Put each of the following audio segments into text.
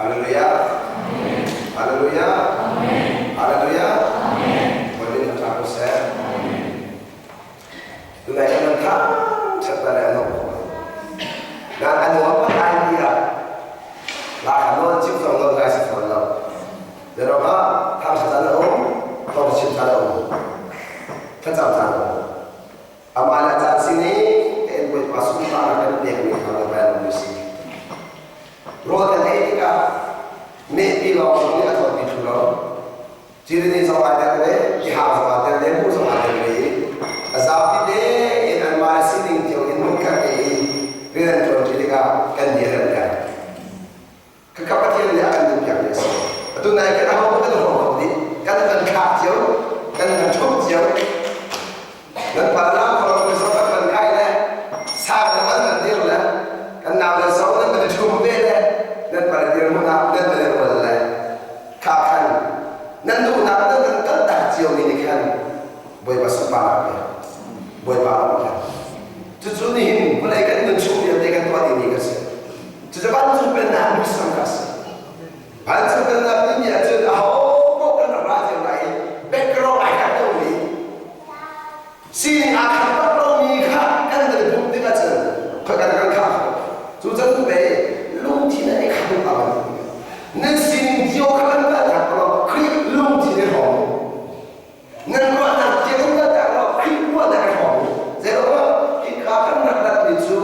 Haleluya. Haleluya. Haleluya. Boleh kita proses. Tunai dengan tak setelah anak. Dan anak apa idea? Lah anak cip sama guys follow. Jadi tham gia giao thông, không chịu giao thông, thật giao thông. Amalan saat sini, buat masuk para pendidik di dalam Indonesia. Roda etika, maybe langsung ni atau bicara. Jadi ni sama ada le, jihad sama ada le, pun sama ada le. Azab ni in amalan sini jauh in muka ni, rian tuan jadi kan dia rendah. Kekapatian dia akan dunia biasa. Itu naik ke apa pun terhormat ni, kan kacau, kan cocok. Dan pada kalau misalkan berkait le, saat zaman dia le, kan nama seorang pada cuma bela, dan pada dia mana dan pada orang le, kakan, dan tu nak dan tak jauh ini kan, boleh masuk parah, boleh parah. Tujuh ni mulai kan mencuri dengan tuan ini kasih. Tujuh bantu benar muslim kasih. Bantu benar ini aja, bukan raja lain, background ayat tu ni. Sini akan perlu nikah kan dari bukti baca, perkatakan kah, tujuan tu baik, lung tidak ikhlas apa ni. Nasi dia kan tak kalau klik lung tidak hong, nanti nak dia kan tak kalau klik buat tak hong. Jadi apa? Kita akan nak itu,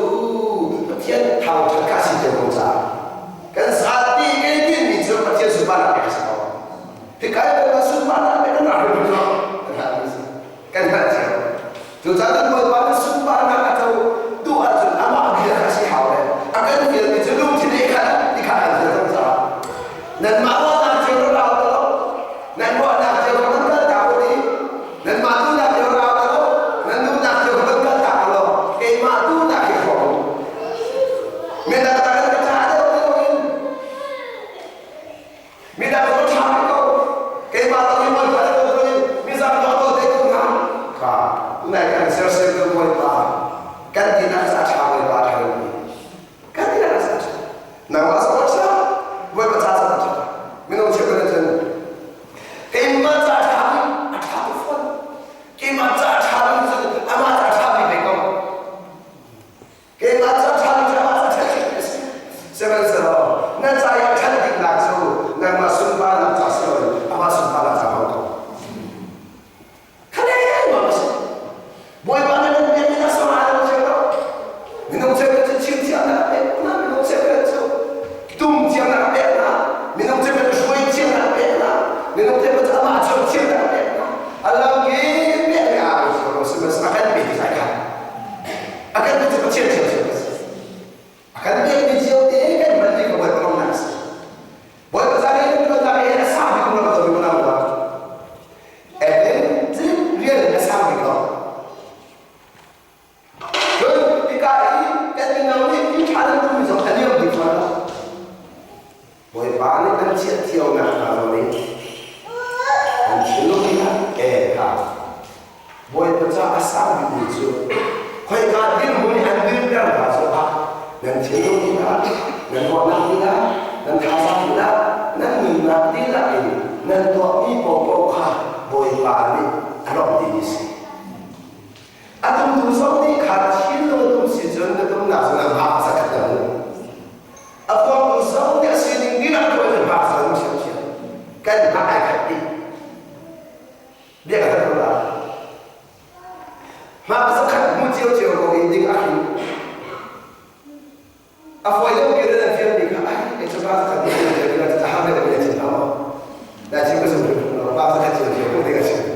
petian tahu terkasih dia bangsa. Kan saat ini itu petian subhanallah kasih tahu. Hikayat dengan subhanallah kan ada betul, kan tak. Jadi buat pada subhanallah atau doa tu nama dia kasih hal. Akan dia belum tidak dikatakan dia bangsa. Dan mahu nak jual tahu, dan mahu nak jual benda tahu ni, dan mahu nak jual tahu, dan tu nak jual benda tahu. Mahu nak jual. Minta takkan kerja ada orang. Minta kerja ada. Mahu ni mahu ada orang. Misal mahu dia tu nak. Naik kan selesai tu boleh bah. Kan tidak sahaja boleh bah hari ini. Kan tidak sahaja. Nama sahaja boleh baca sahaja. Minum cekul itu. Kemat sahaja ada telefon. Kemat sahaja itu amat sahaja bekom. Kemat sahaja amat sahaja. Sebenarnya, nanti saya cantik langsung. Nama sumpah nak tasir. Amat sumpah nak tahu. Boleh mana nak dia minat sama ada macam tu. Minum cakap tu cium cium nak pernah, minum cakap tu tum cium nak pernah, minum cakap tu suai cium nak pernah, minum cakap tu amat cium nak pernah. Alam ni biar kalau semasa akan beri saya. Akan betul cium. Akan dia cium dia kan berarti kau buat orang nas. Buat pasal ini kalau tak ada sahaja kalau betul betul buat. Even real sahaja kalau. Boleh balik dan cium nak tahu ni, dan cium ni kah, boleh baca asal itu, kau kadir boleh ambil dan baca, dan cium ni dan warna kita, dan rasa kita, dan minat kita ini, dan doa ini pokoknya boleh balik kalau di sini. Atau musuh ni kacil tu sejen tu nak bahasa kata. Apa musuh ni asing ni nak buat bahasa macam kan pakai kaki. Dia kata apa? Masa kan muncul kau ini akhir. Apa yang kita nak film ni kan? Itu bahasa kaki kita tahan dengan dia cinta. Dan cinta sebelum bahasa kaki kita pun tidak cinta.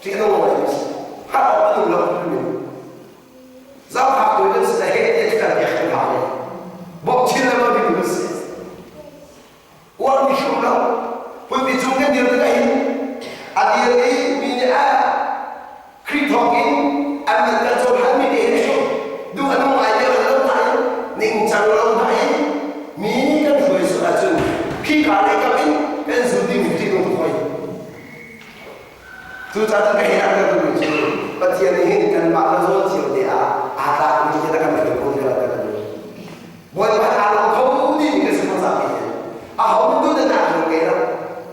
这个我也是，还好不能老不明，让他对的是在黑夜看也很好的，目前的问题就是，我们说了，会被中间的这个人，啊，第二明年可以讨论，俺们在做还没得说，如果弄完了弄台，宁长弄台，明年会说啊，就去看那个人，跟兄弟们这种都可以。就在这个黑暗的东西，把天的黑跟把那说旧的大东西那个没有空调的那个，我把它弄空的那个什么上面，后面都在拿出给了，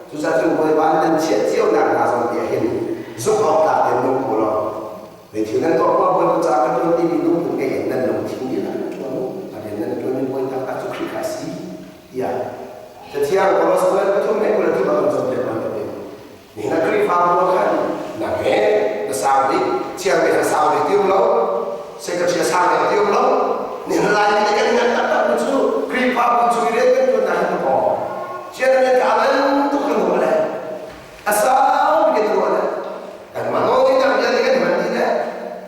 就在这我把人钱只有拿上面黑，如果大的弄过了，你听人多我不咋个弄的你弄不给人弄听的了，我人弄我大家就去开始，呀，这天我老是我从美国来就把我做这个。你那可以发我看，那边那沙里，前面那沙里丢了，这个这沙里丢了，你那来你那个人打不出，可以发不出来，跟着难不跑。现在他们都很多嘞，沙里多嘞，但嘛弄的那边那个问题呢，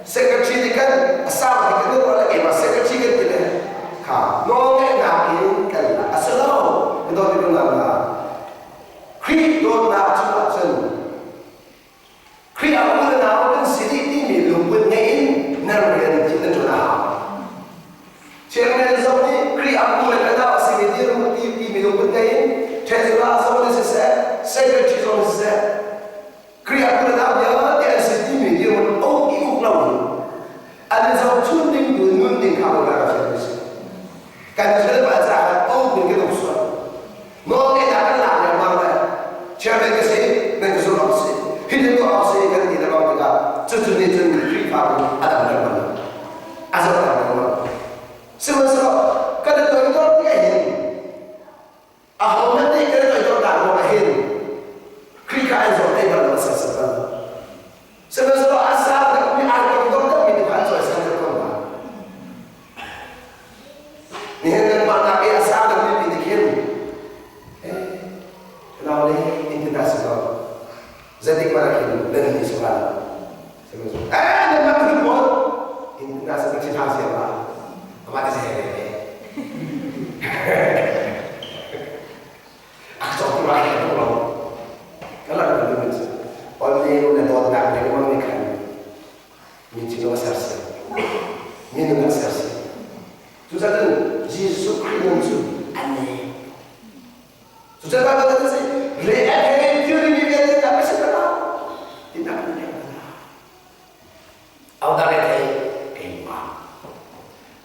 这个这个沙里多嘞，给嘛这个这个的嘞，哈，弄的那边跟啦，沙喽，你到底弄哪啦？可以多拿出。khi ông người nào cũng sẽ đi mình lùng bên ngay nên là chỉ nên chỗ nào cho nên sau này khi ông người nào sẽ đi mình lùng bên ngay thế là sau này sẽ cái chuyện đó sẽ khi ông người nào nhớ thì sẽ đi mình đi một ông ý một lòng anh sau chút đinh đường luôn đinh khảo là cái gì cái này là bây giờ ông mình cái đồng xuân nó cái nào cái làm là mang lại cho nên cái gì nên cái số đó sẽ khi đến đó họ sẽ cái gì đó họ cái chân chân chân khi phá cũng ada benar benar asal ada benar semasa cái đó cái gì hôm nay cái đó đã có cái gì khi cái anh rồi đây là nó sẽ semasa asal cái ai cũng có cái gì phải rồi sẽ không mà nên mà cái asal cái gì thì nào đi international jadi kepada kita dan di sekolah. Dan apa itu pun? Ini rasa kecil hasil lah. Apa sih ini? Aku coba lagi kalau ada macam, orang ni udah tahu tak ada orang ni kan, minci nama sersi, minum sersi. Susah tu, Yesus Kristus tu aneh. Susah apa kata sih? Reaksi teori ni dia tak bisa kena, tidak boleh kena. Awak dah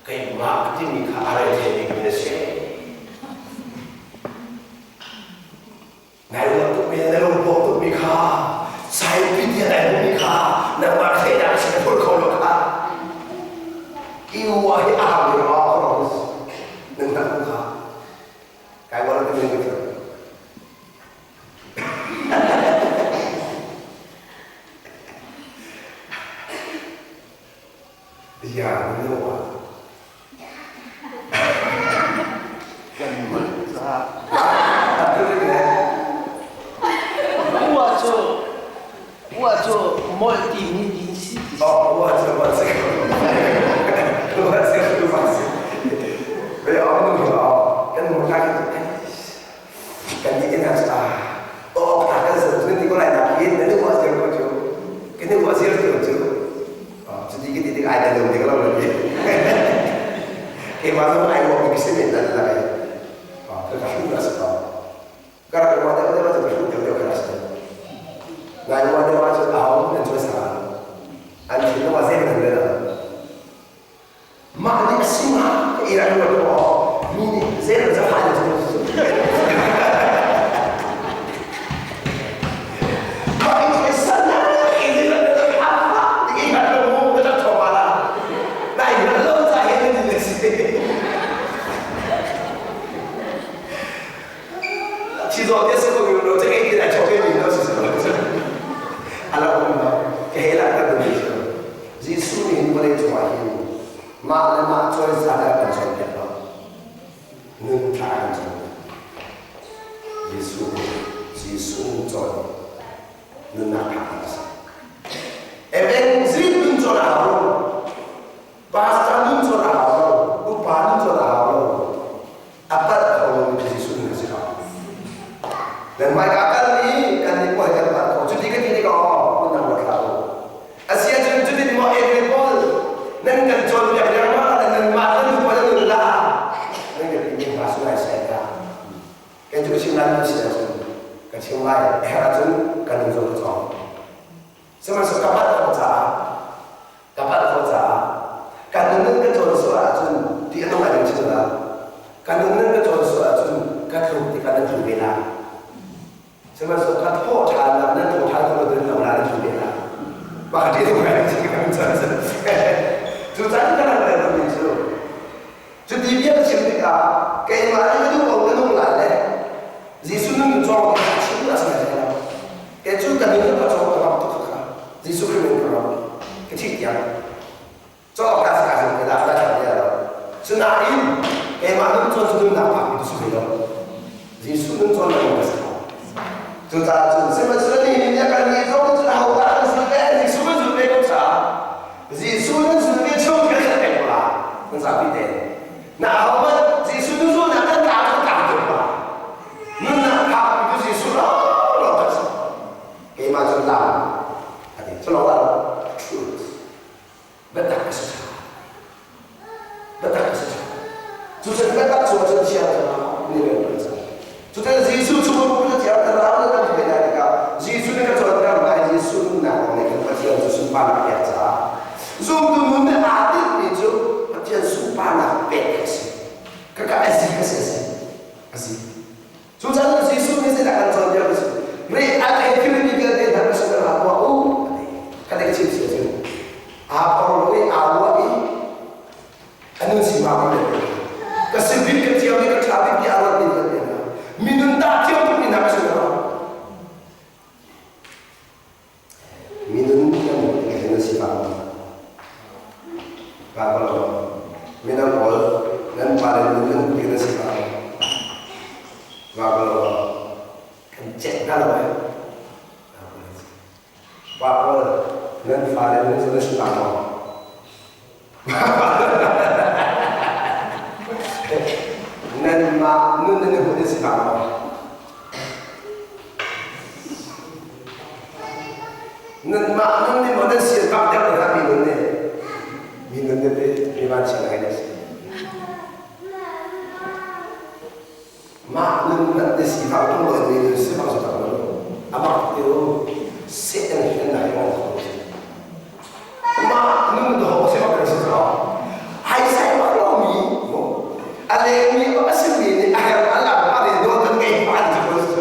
kemah, kita ni kahar jadi Malaysia. Naik waktu bila waktu mikha, saya pilih naik mikha, nama saya dah sebut kalau kah. Iwah aham yang awak nentak mikha, kau orang tu ni. Ya, benar.我做multi-misi. Oh,我做。Bây giờ ông nói cái một cái cái này là cả cái sự cái này là cái này nó có gì không chú? Cái này có gì không chú? Jadi kita ada dalam dia kalau lagi. Kemana ai mau pergi sini dan lain. Terkasih nggak sekali. Karena kemana ada macam bersyukur dia keras. Nggak ada macam tahu dan cuma salah. Anda itu masih dengan dia. Maknanya semua Iran itu ini saya jangan itu. Rồi cái sự việc nó sẽ gây ra cho cái gì nó sẽ Allah Allah kehilangan Indonesia. Yesus ini boleh cuma ini. Mak coy sadar dan coy kita. Nuntaan coy. Yesus coy. Nunatan. Semasuk kapan kerja, kadang-kadang kejual aja dia nggak ada cerita, kadang-kadang kejual aja kadang di kadang berbeda. Semasuk kat hotel dan hotel kalau dia nggak ada berbeda, maka dia nggak ada cerita. Tujuan kan ada begitu. Jadi dia cerita kayak mana itu orang lain, Yesus nunggu jual kita cerita saja. Kayak juga dia nggak jual kita waktu kita, Yesus kena kerana kecil. Coba kasih kita ada dia. Senain, mana tu sudah nampak itu sudah. Yesus nunggu jual kita. Tujuan semasa ni dia kan dia jual sudah awak sudah Yesus sudah kita. Yesus sudah jual kita pula, mensapi deh. Nah awak Yesus nunggu nak tak apa. Nuna tak itu Yesus lah. Kayak macam lah. Selawat truth. Betul kesesaran. Susah betul suatu siapa ni berasa. Susah Yesus cuma punya siapa orang yang berbeda dengan Yesus ni kan orang yang Yesus nak orang yang pasien Yesus panah biasa. Zoom tu mana ada ni tu pasien Yesus panah biasa. Kakak asyik. Susah Yesus ni saya nak contoh dia. Mereka ada yang ni dia dah bersedia apa Kadang kecil saja. Apa orang awak ini, anu si mama ni. Kesibuk kecil ni kecapi di awak ni. Minum tak tiap pun minum semua. Minum yang kena si mama. Kalau minum all dan pada minum kena si mama. Kalau kencet dalam. Bapak dan father ini sudah selama. Dan mak nun ini sudah selama. Dan mak nun ini mana siapa dia berapa minun ini dibaca lagi. Mak nun nanti siapa tu boleh minun siapa sudah boleh. Apa itu? Setan yang nak orang. Mak nunggu dah siapa kerja sekarang. Hai saya maklum ni, ada ni apa sih ni? Akhir malam ada dua tengah pagi terus.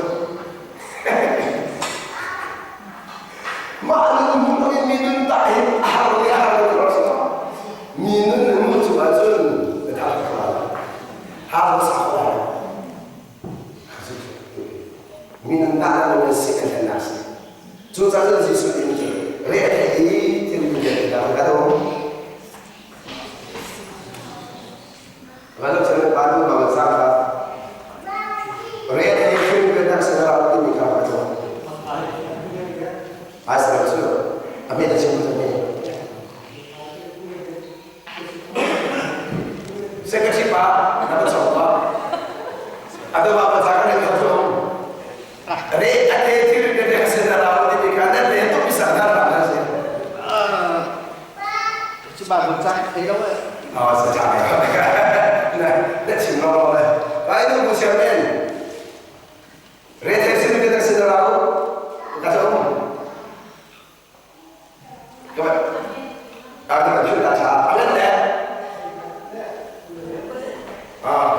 Mak nunggu minum tak hari terus. Minum nunggu cuba dah harus apa? Minum tak ada setan yang nak. Susah tu Yesus ini. Lihat ini cerita kita. Kalau saya bantu bangsa, lihat ini kita segera ini kita. Asal tu, kami dah semua ni. Saya kasih pak, dapat siapa? Ada bapa jangan yang kau. Lihat ini kita segera. Bà còn trai thấy đâu vậy? Sẽ chạy này, để chỉnh lo rồi. Cái nó cũng xem lên. Rê thế xin cái taxi đâu? Cả không? Các bạn, các bạn chuyện đã trả lên đấy.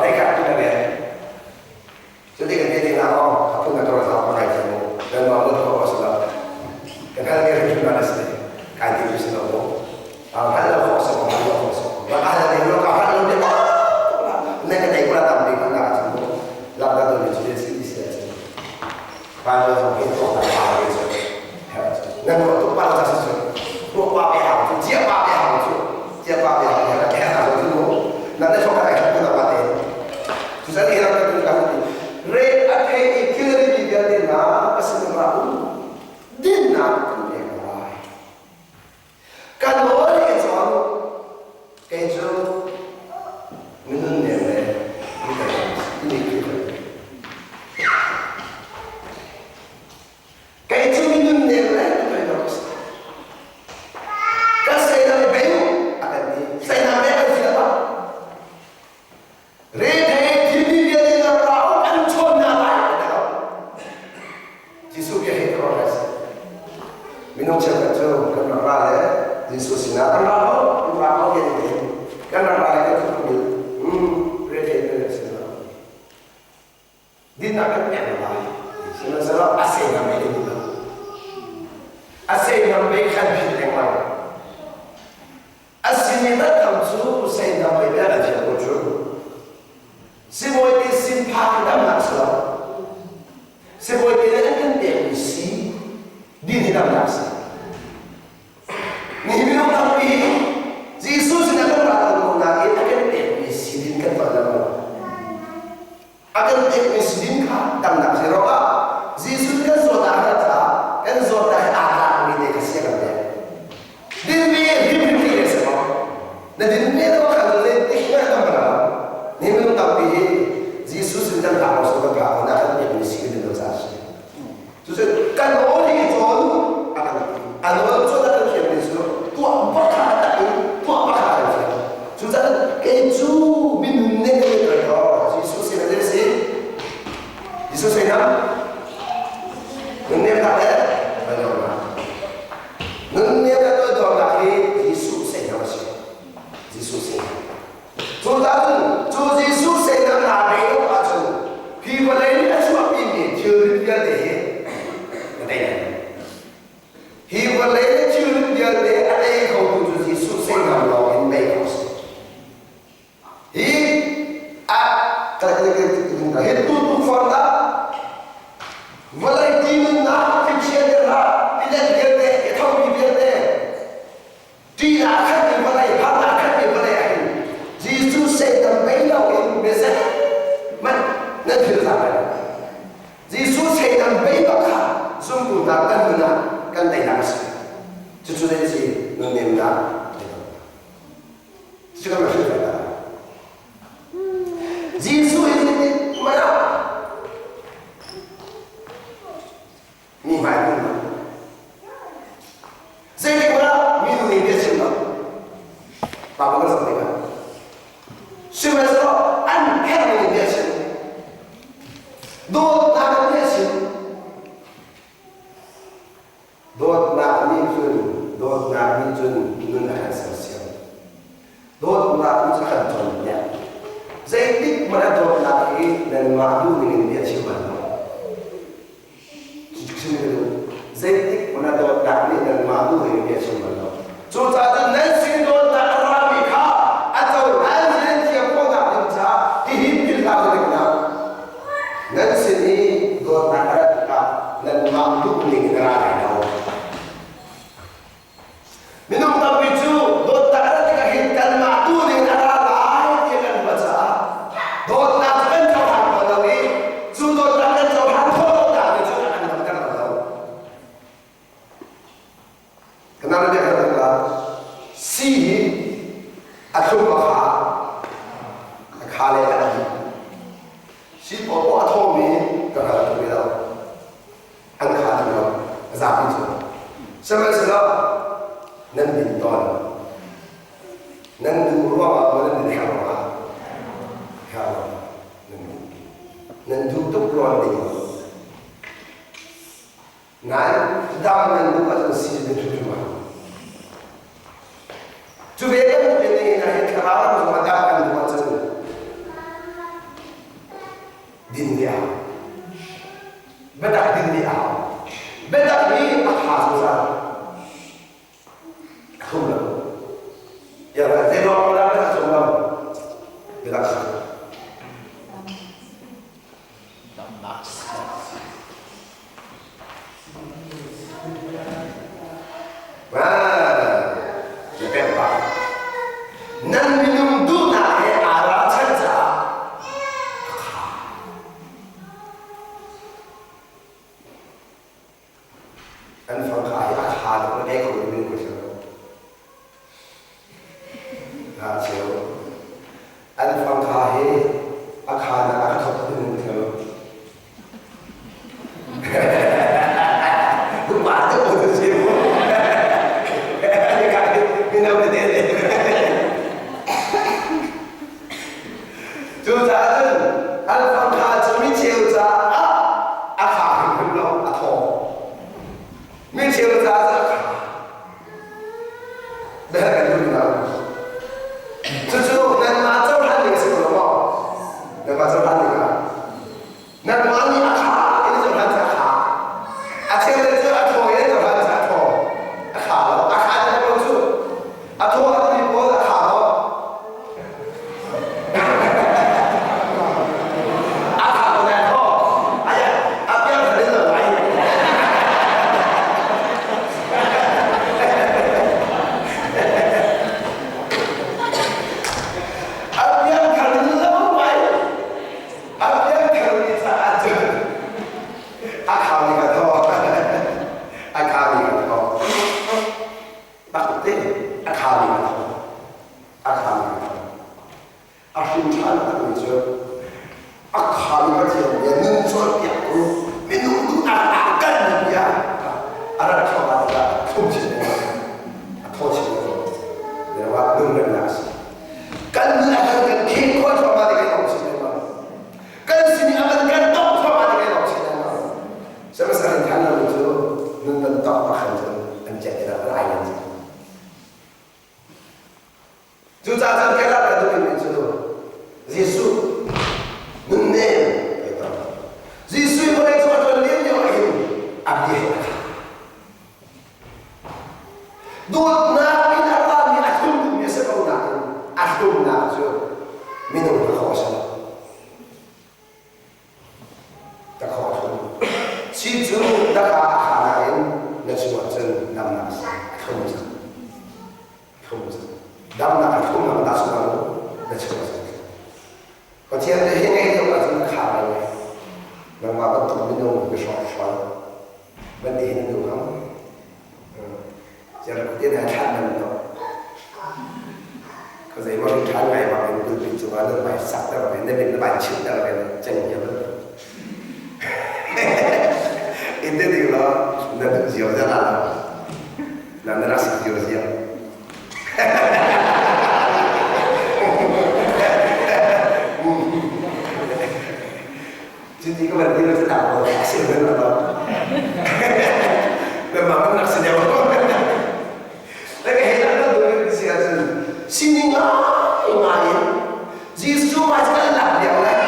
Đây cả cái này. Jadi kan dia nak apa nak terus apa lagi semua. Dan mahu tahu pasal. Kenapa dia cuma ada sini? Kaji di sini loh. Kalau kosong, maka ada yang lokal dia. Nak kena ikut dalam di mana semua. Lalu tu dia jadi sini. Kalau itu apa itu? Dan waktu pada sesuatu, rupa behang, siapa behang yang ada tu. Nanti soal kita kita baca. Susah ni kita kita. Re ada ikut di dalam keseluruhan dinam. Kalau orang itu, kerja minum ni, ini kita. Kerja minum ni, kita cakap tu kan raya Yesus ini apa ini kan raya itu reda sila di nak yang lain sila asing kami itu asing kami kan hilang lain asing ini tak tahu asing kami berada di mana semua itu simpan dalam nafsu semua itu akan diisi di dalam nafsu. Ni minum tapi Yesus nak berkata kita akan diisi di dalam akan diisi di dalam nafsu. Roba Yesus kan sudah ada kan sudah ada ini kasih kerja. Dia semua. Nah dia kalau dia tidak tahu ni minum tapi Yesus sedang tahu sudah tahu nak diisi di dalam nafsu. 就是干我的做，按我做那个天的时候，多不卡的，多不卡的，就在给主民那个哟，耶稣现在这些，耶稣谁呢？能念他的，没有吗？能念的多那些耶稣谁呢？耶稣谁？做咱做耶稣谁呢？哪里有发生？批过来的说避免就人家的。He will later choose the other day how to Jesus sing along in Mayos. He itu forda mulai dimana kecilnya tidak dia tahu dia tidak akan mulai akan mulai Jesus sing the Mayos in Mesa nanti sampai Jesus sing the Mayos sungguh tak benar kan tidak sih, cucu dari si mengenal, sekarang masih ada. Yesus ini mana? Ni macam mana? Saya kira minum ini semua, apa yang saya katakan? Semua aneh ini semua, dua nama ini semua. Dot nak ni jun nun akan selesai. Dot nak ni akan contohnya. Jadi mana dot nak ni dan madu dengan dia cuba. Jadi mana dot nak ni dan madu dengan dia cuba. So jadi nasi dot nak ramai kah atau nasi yang kau nak minta dihipil kau dengan nasi ni dot nak kah dan madu dengan ramai kau. Minum tapi tu, dot tak ada dikahitkan madu dengan arah lain dia akan baca. Dot tak akan jauhan lagi, tu dot tak akan jauhan kau tak ada jauhan akan tahu. Kenapa dia kata si aku maha kale lagi. Si bawa Tommy kerana tu dia angkat dia, zapi tu. Sebab nan bin ton nan du ruwa ko nan din hawa nan du to ruwa din nan dam nan du ka si de tu ma tu ve ka mu ne na he kara ma da kan du ma tsu din dia beda din dia beda ni akha sa không được. Giờ là thế đó đã là trồng đâu? Người ta không. Và chỉ cần bảo, năn minum 딱때 아카미가 아신찬 그죠 아카미가 되는 소리고 민우도 아까는야 알아쳐봤다 통치네 내가 능력 나시 kan akan ke ko sama dengan oksigen kan sini akan kan top sama dengan oksigen sama sekali jangan itu nonton top akan menjadi lain juga jangan kira itu itu Yesus menem Yesus boleh suatu dia lagi abdi dua nabi nabi akhir biasa kau nak akhir nak tu minum berkausan tak kausan si tu tak lain semua sen dam nak kamu dam nak kamu nak tak semua semua kau tiada hingga itu macam kalah nama betul minum berkausan benda ini tu kamu jangan dia dah tahan tu có gì mà tháng ngày mà mình từ bình thường lên bài sạch đó rồi nên mình bài chữ đó rồi chân nhiều lắm in thế thì nó được nhiều ra là nó rất nhiều nhiều chứ thì các bạn đi nó sẽ tạo một sự hơn là đó nhưng mà nó là sự nhiều đấy cái hệ đó tôi cái gì là sini ngai Yesus macam nak dia lah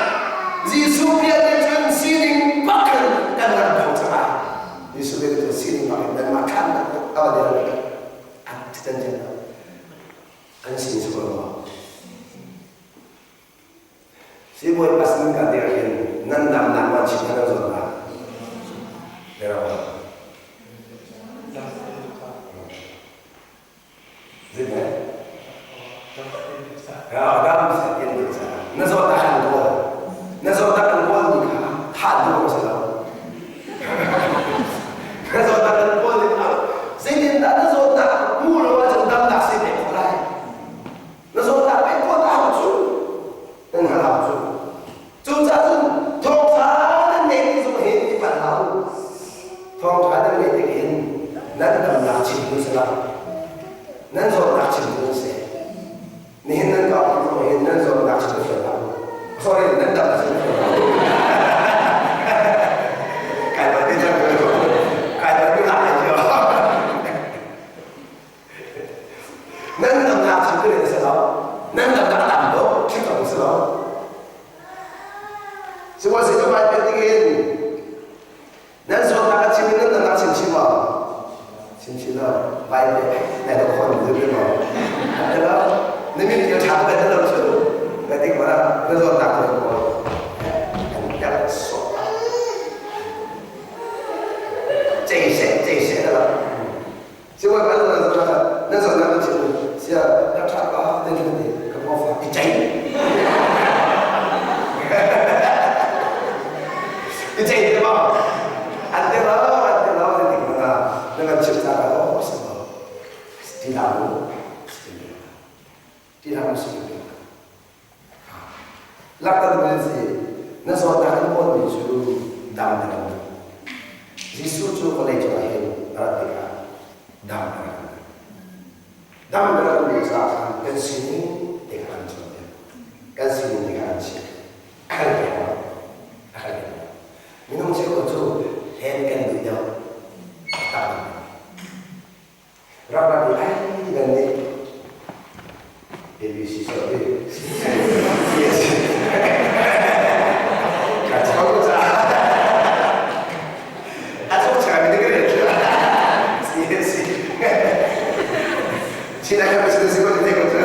Yesus dia tu sini makan dan orang bersama Yesus dia tu sini makan dan makan apa dia tidak kan sini semua si boleh pas ni kata dia nandam nama cipta nazar dia Zidane ya dalam sekian dosa nazar tahan gol ni had dulu salah nazar tahan gol ni Zidane nazar tak mula macam dalam nasi ni kolai nazar tak pekor tahu tu dan halal tu tu jadi thong thang ni semua ini palau thong thang ni ini nanti nasi tu salah nazar tak cinta se ni hendak kau ni hendak so nak cerita sorry hendak tak cerita kalau dia jangan kalau dia nak aja hendak nak cerita selalu hendak tak tahu kita selalu semua itu baik penting nan so nak cerita nan nak cerita cerita baik ada orang betul ada Nimi dia cakap dalam satu, berarti mana? Nazar tak boleh, jangan sok. Cek dah. Siapa kalau nazar nak cakap, siapa nak cakap dengan kamu apa? Cek. Cek dia apa? Ada lah ni mana? Dengan cerita kalau semua tidak mesti lakta dengan nazar tak pun disuruh dam dalam Yesus tu boleh jahil artinya dam dalam biasa kan sini dengan contoh kan sini dengan sini akal minum sesuatu tu hendak dia tak rapat lagi dan ni ABC sorry. Yes. Kacau tu. Asal cakap ni kerja. Yes. Sila kan mesti sebut dia kerja.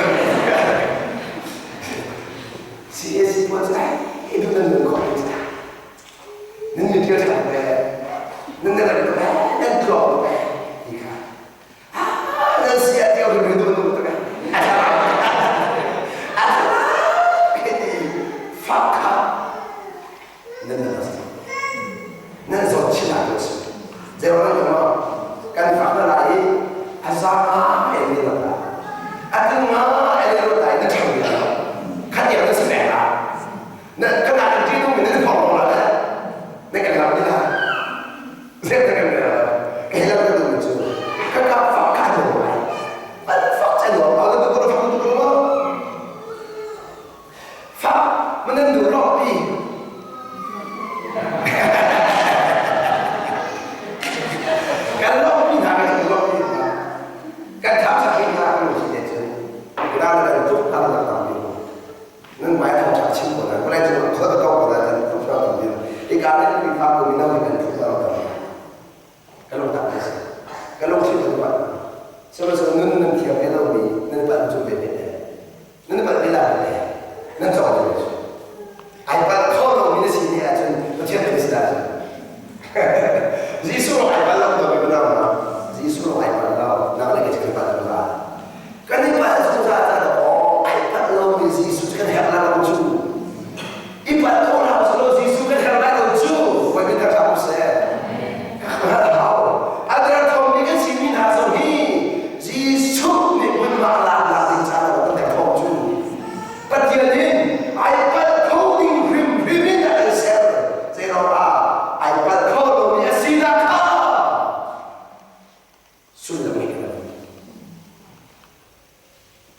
CS buat saya itu dan kau itu. Nanti dia cakap, nanti ada tu, nanti drop. Ika. Nanti dia orang itu tu kan. Nazar cina tu. Jadi orang yang kan fakta lagi azam ini lah. Ada ini lah ini cakap kan dia itu sebenarnya. Nah kenapa dia itu ini tolong lah? Nah kenapa dia? Saya kenapa? Kenapa dia itu? Kenapa fakir tu? Ada fakir tu. Ada tu kalau fakir tu kalau fak menentu ropi. Kalau kita nak ropi, kan tak sampai kita perlu sih. Kita ada tu ada tak? Nên máy thao tác chính của nó, có lẽ chúng ta rất cao của nó thì không sao làm gì. Cái cá đấy bị phá của mình đâu mình không sao làm. Cái lồng tạm này, cái lồng chịu được bạn. Sau đó nên thiệp cái lồng mình nên bạn chuẩn bị để nên bạn đi làm để nên chọn được. Anh bạn không lồng mình xin thì anh nó thiệp cái gì đó. Giêsu anh bạn lồng rồi mình nào mà Giêsu anh bạn nào nào lại cái bạn chúng ta. Cái này bạn chúng ta là lâu thì Giêsu kan hẹn là lucu. Ibarat orang selalu Giêsu kan hẹn là lucu. Bagi kita kamu saya. Tahu. Ada tahu ni kan sini hasil ni. Giêsu ni pun malah latih cara untuk terkoju. Perjalanan ibarat coding rim ada sel. Saya doa ibarat coding ni sidak. Sudah mikir.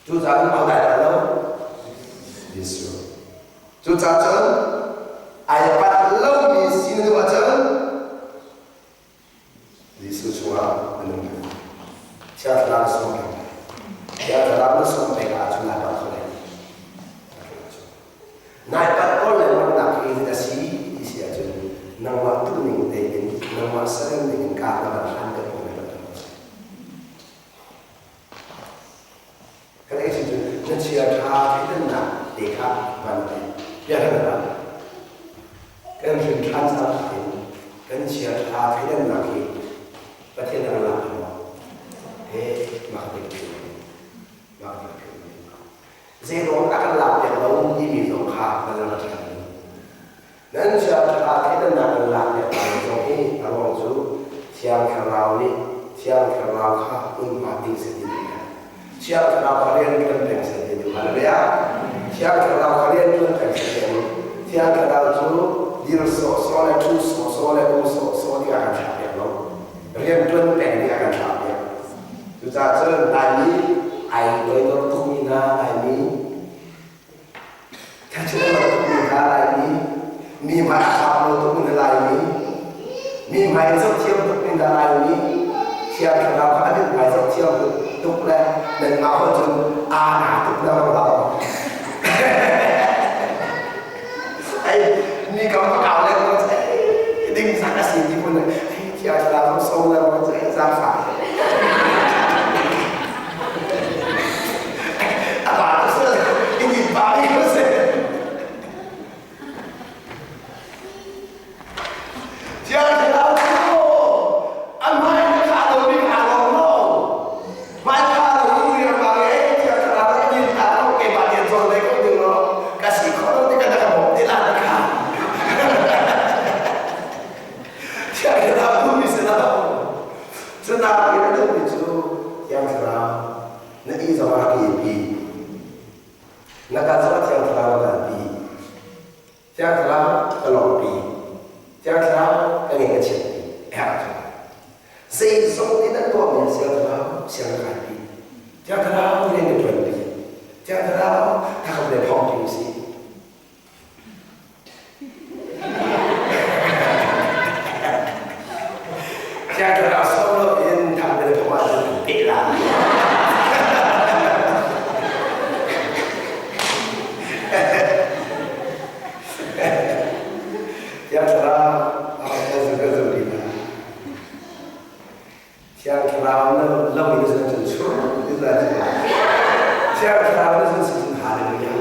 Tu jangan mau dah tahu. Yesus. Tu cacat ayat 8 di sini tu cacat. Yesus cuma menunggu. Siapa nak semua? Siapa nak semua mereka cuma dapat soleh. Naik oleh mana kita si isi aja. Nama tu ni dengan nama sering dengan kata berhanda pun ada. Kerana itu nanti ada kita nak dekat mana biar apa? Kan kita transaksi, kan siapa kita nak berarti nak apa? Makhluk. Zero akan lap yang lalu ini zongkah dalam macam. Dan siapa kita nak lap yang lalu ini kalau tu siapa kalau ni siapa kalau kah pun mati sendiri. Siapa kalau kalian kelenteng sendiri, mana dia? Siapa kalau kalian kelenteng sendiri? Siapa kalau tu dia soalnya tu soalnya dia akan capek loh. Kalian kelenteng dia akan capek. Tu sahaja tadi air itu tu mina ini. Kajian tu mina ini. Ni mana tu mina ini. Ni mana tiap tu mina ini. Siapa kalau kalian tiap tu dan ngapa tu anak tu dalam tahu. Ni kamu kau leh ding sana sini pun. Siapa dalam soalan macam apa? Apa tu ini baik macam. Siapa dalam tu? Amai nak ada ni kalau no. Mai Senang kita itu yang serang, nak izah lagi, nak kata yang serang lagi, yang serang kalau yang serang yang kecil, saya tidak tahu yang serang lagi, yang serang yang kedua, yang serang tak boleh paham sih. Yang serang solo yang tak boleh paham bela. Yang serang apa juga dia. Yang serang lebih dari sesuatu itu saja. Yang serang itu sesuatu haleluya.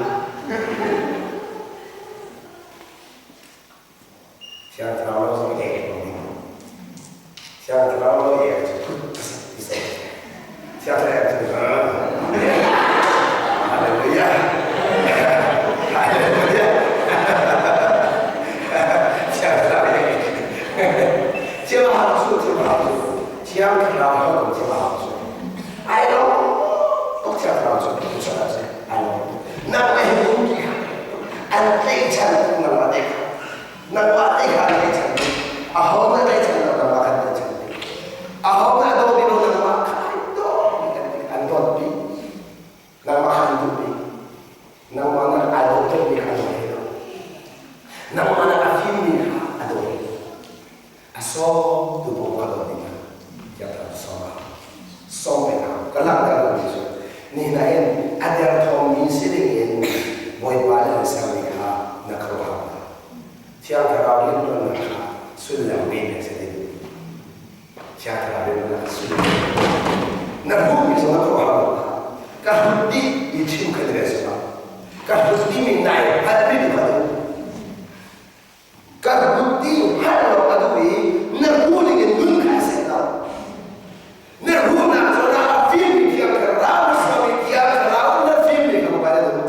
Yang serang itu sama kayak Siapa tahu ya, bisa. Siapa yang sudah? Haleluya, haleluya. Siapa tahu ya? Siapa harus, siapa harus, siapa tahu siapa harus. Ayo. ni lain ada Tommy sitting in boy bala Amerika na karoha siya karawin doon na sulang bebe sa dito siya karawin doon na sulang na bumi sa karoha kahudi ichim kadresma kahudi minay hadbi ba kahudi halo adui na buling dun kasi na runa zona film dia kerana suami dia kerana film dia kepada itu.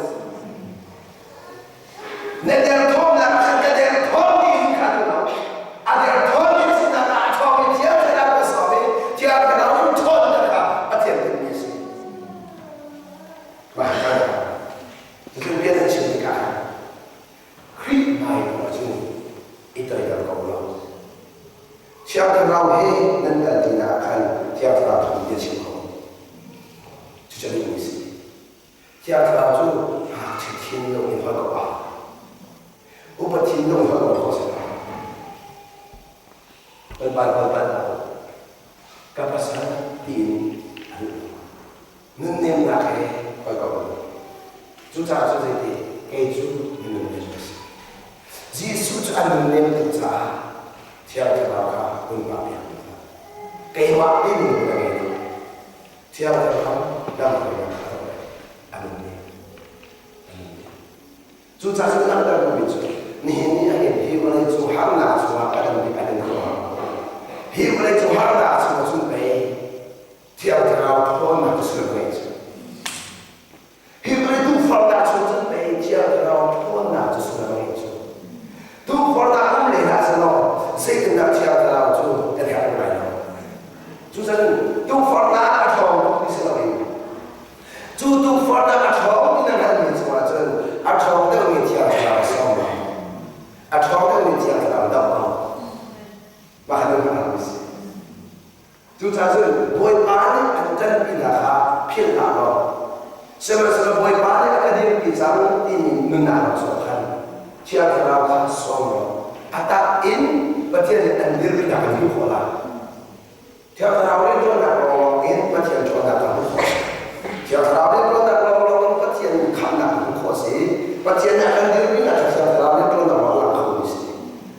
Neder tom lah, neder tom di kana. Ada tom di sana ada tom dia kerana suami dia kerana tom dah atian terbiasa. Bahkan itu biasa cerita. Kri mai macam itu yang kau lalu. Siapa tahu nanti tidak akan tiap tahun dia cakap, jadi misi. Tiap tahun tu,听懂你话个吧，我不听懂话个好什么？Berban-ban kapasan tin nun nem na ke koi ko chu cha chu de ke chu ni nun de ji su chu an nem tu cha tia ta ka kun ba ya ke wa ni ni na ke tia ta ka da ko ya ka an ni chu cha chu na da ko bi chu ni ni a ke hi wa ni chu ha na chu ha ka da ni ka ni ko He boleh Tuhan dah semua sumpai tiap terau pun nak selesai. He boleh Tuhan dah semua sumpai tiap terau pun nak selesai. Tuhan dah umleh dah semua sekitar tiap terau tu ada apa lagi? Jadi Tuhan dah atau Israel. Tuhan dah atau ini nak ni semua tu atau dah ni tiap terau semua. Atau dah ni tiap terau dah. Bahan habis. Tu tahu boy balik antar pindah pindah lo. Sebab boy balik akan dibicara ini menarik soalan. Siapa tahu soal atau in bagian andir pindah ke bola. Siapa tahu itu nak ngomongin bagian coba nak ngomong. Siapa tahu itu nak ngomong bagian kamera ngomong bagian akan dipindah siapa tahu itu nak ngomong ngomong.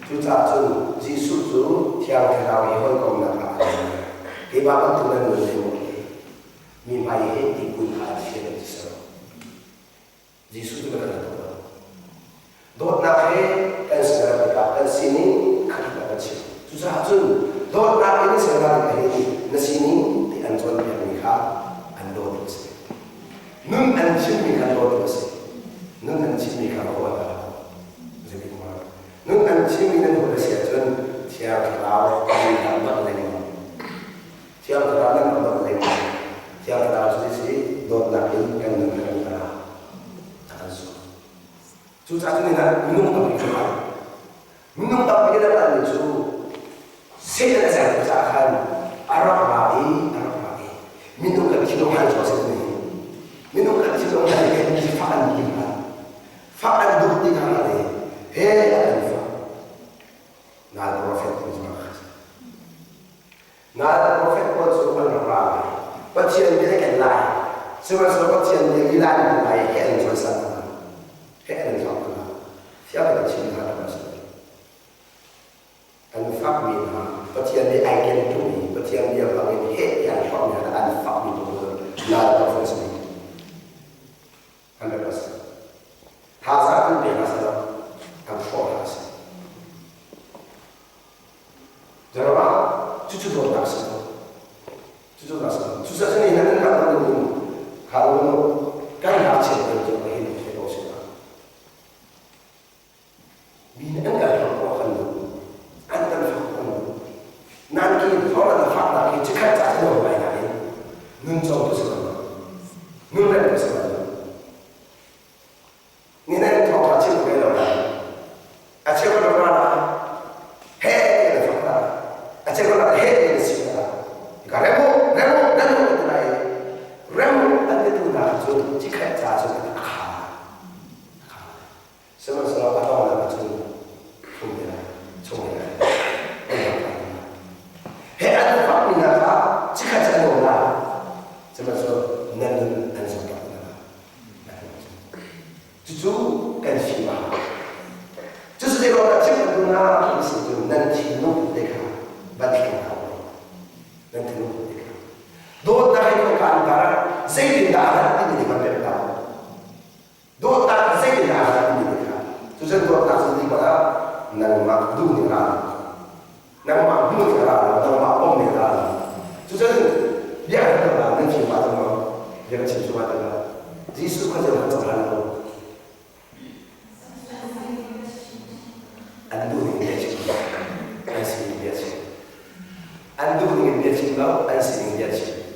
Tu tahu Yesus tu tiang kerau ihon kau nak apa? Ibarat tu dan muslim, mimpi hati pun hati yang besar. Yesus tu berkata apa? Dot nak kan segala berkata sini kata kecil. Susah tu. Dot nak ini segala berkata sini di anjuran yang mereka andor terus. Nun anjing mereka andor terus. Nun anjing mereka awal. Jadi mana? Nun anjing mereka berkata siapa tahu kita tak lagi. Siapa tahu kita tak lagi. Siapa tahu sisi dot lagi kan dengan kita akan susah. Susah ni nak minum tapi kita minum tapi kita tak lucu. Saya tak usahakan Arab lagi. Minum tapi kita harus susah ni. Minum tapi kita harus kita faham kita. Faham dulu kita ni. Nada profet pun nada profet pun suruh ramai. Bacian dia kan lain. Sebab bacian dia hilang lain. Heran jualan, heran jualan. Siapa yang cinta dengan saya? Anfak minha. Bacian dia agen tu. Bacian dia bagi head yang kau nak anfak minha. Nada profet sendiri. Anda rasa? Hazard tu dia rasa anfak rasa. Jawab, cucu tu tak semua. Susah sini nanti kalau tu, kalau kan macam tu kita hidup kita. Bina enggak lakukan tu, anda lakukan. Nanti orang dah fakta kita cekat tak tahu apa yang lain. Nun jauh bersama, nun lain bersama. Ni nanti tahu macam tu kalau lain. Aceh kalau mana, hei kita fakta. Aceh kalau hei kita siapa? Kalau remo ada tu nak tu jika jasa kita semasa apa orang tu cuma hei ada fakta ni nak jika jasa orang semasa nanti 主跟喜欢，就是这个基本功啊，平时就能听懂这个，不听懂，能听懂这个。多大一个干部，谁领导的，你们别打。多大谁领导的，你们看，就是多大是这个能嘛读你啦，能嘛读你啦，能嘛懂你啦，就是两个啦，能听话的吗？两个清楚话的吗？即使或者很早了。Ando dengan dia cinta, ansih dia cinta. Ando dengan dia cinta, ansih dia cinta.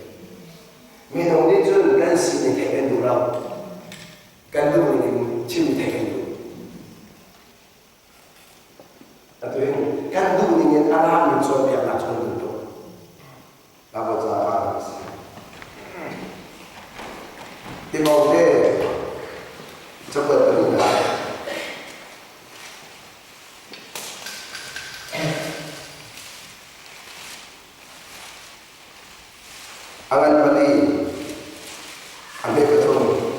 Minum dia tu ansih dengan dia dulu, kan tu dengan cinta dia. Atau yang kan tu dengan alam itu biar nak cuma tu. Apa tu apa sih? Di bawah dia cepat berubah. Angan bali ambil betul.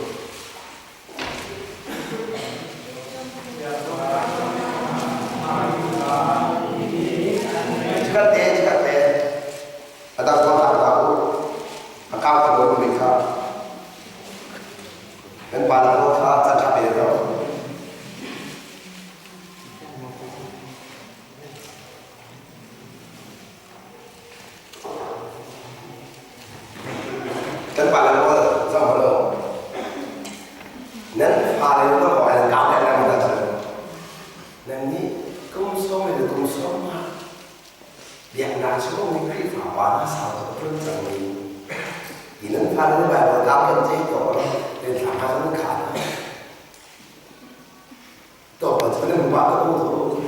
Jika teh, ada orang tahu, akak perlu mereka, dan pada mereka tak beda. Kan paling awal sama lo, nan paling awal kau ada kau ada nama dah. Nan ni kau semua itu kau semua, dia nak semua mungkin apa asal tu pun jangan. Ini paling awal kau kan jadi kau, dan sama sama kau. Tu macam mana buat kau tu?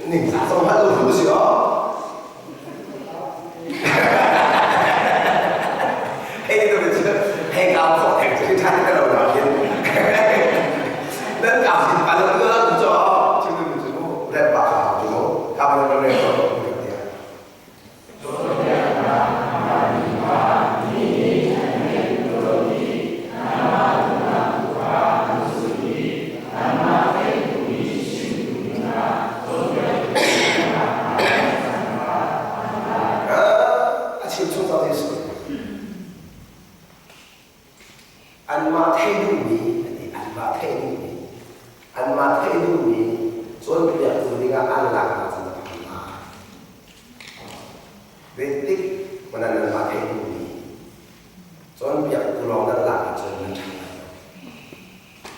Ni sama tu siapa? Hay cao khổ thành cái thằng cái đầu nào kia đến cao thì bạn nó cũng cho chứ đừng chú đẹp bà hảo chú cao lên nó lên rồi anh mà thay đổi gì thì anh mà thay đổi gì anh mà thay đổi gì rồi bây giờ tôi đi anh làm là gì mà về tích mà anh mà thay đổi gì rồi bây giờ tôi làm là cho nên chẳng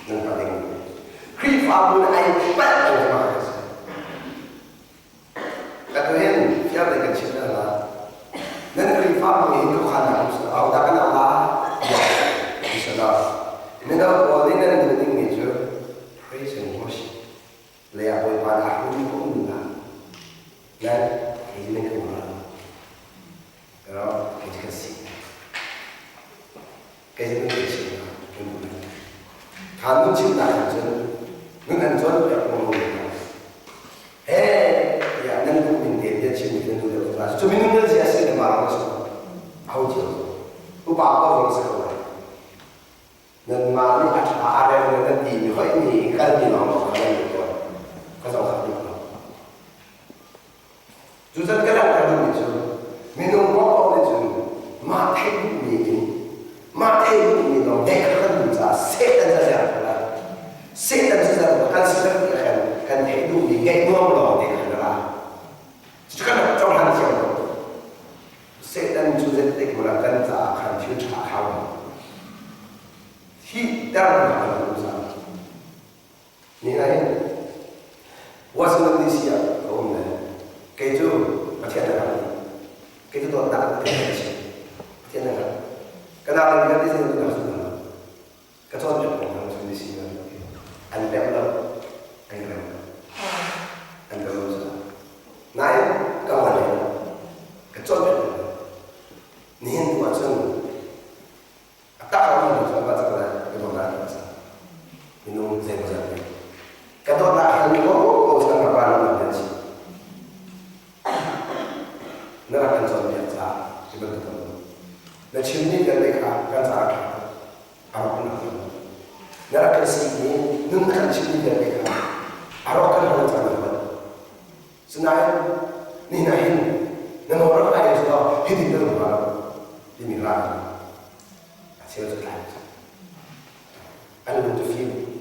nên phải thay đổi khi phạm luôn anh bắt đầu mà các tôi hiện theo cái chuyện là nên khi phạm luôn có khả năng ở đó cái nào là Minta boleh dan penting itu praise and worship. Lihat boleh pada aku ni pun juga. Dan ini kemana? Kalau kita kasih, kita kasih kemana? Kamu cinta kan? Dengan Tuhan yang mengulang. Ya, nanti minta dia cinta dengan Tuhan. Cuma minta dia sih dengan orang semua. Aku jauh. Lupa apa orang sekolah. Nên mà nó ở đây người ta tìm hỏi gì cái gì nó không có được rồi có sao không được đâu dù dân cái nào cũng được chứ mình không có con đấy chứ mà thay đổi gì nó để không được ra sẽ ra là anh sẽ cần thay đổi gì ngay mưa rồi để là chứ cái nào trong hành trình sẽ đang chủ dân tích của là cần ra cần thiếu trả khảo He dalam hal ini lain. Wasan Indonesia kaum lain. Keju macam ada lagi. Keju tu tak ada macam ada. Kenapa kita di sini tidak sudah? Kecuali orang di sini. Anda belum, anda belum. Naik kawan dia. Kecuali ni yang macam tak kawan macam macam minum zem-zem. Kata tak hal itu, kau sedang apa nak sih? Nerakan soal biasa, betul. Dan sini dan mereka kan sahaja. kan sini nun kan sini dia mereka arok kan orang jangan buat senayan ni nahin dan orang lain sudah hidup dalam malam ini lah hasil terlalu anda untuk film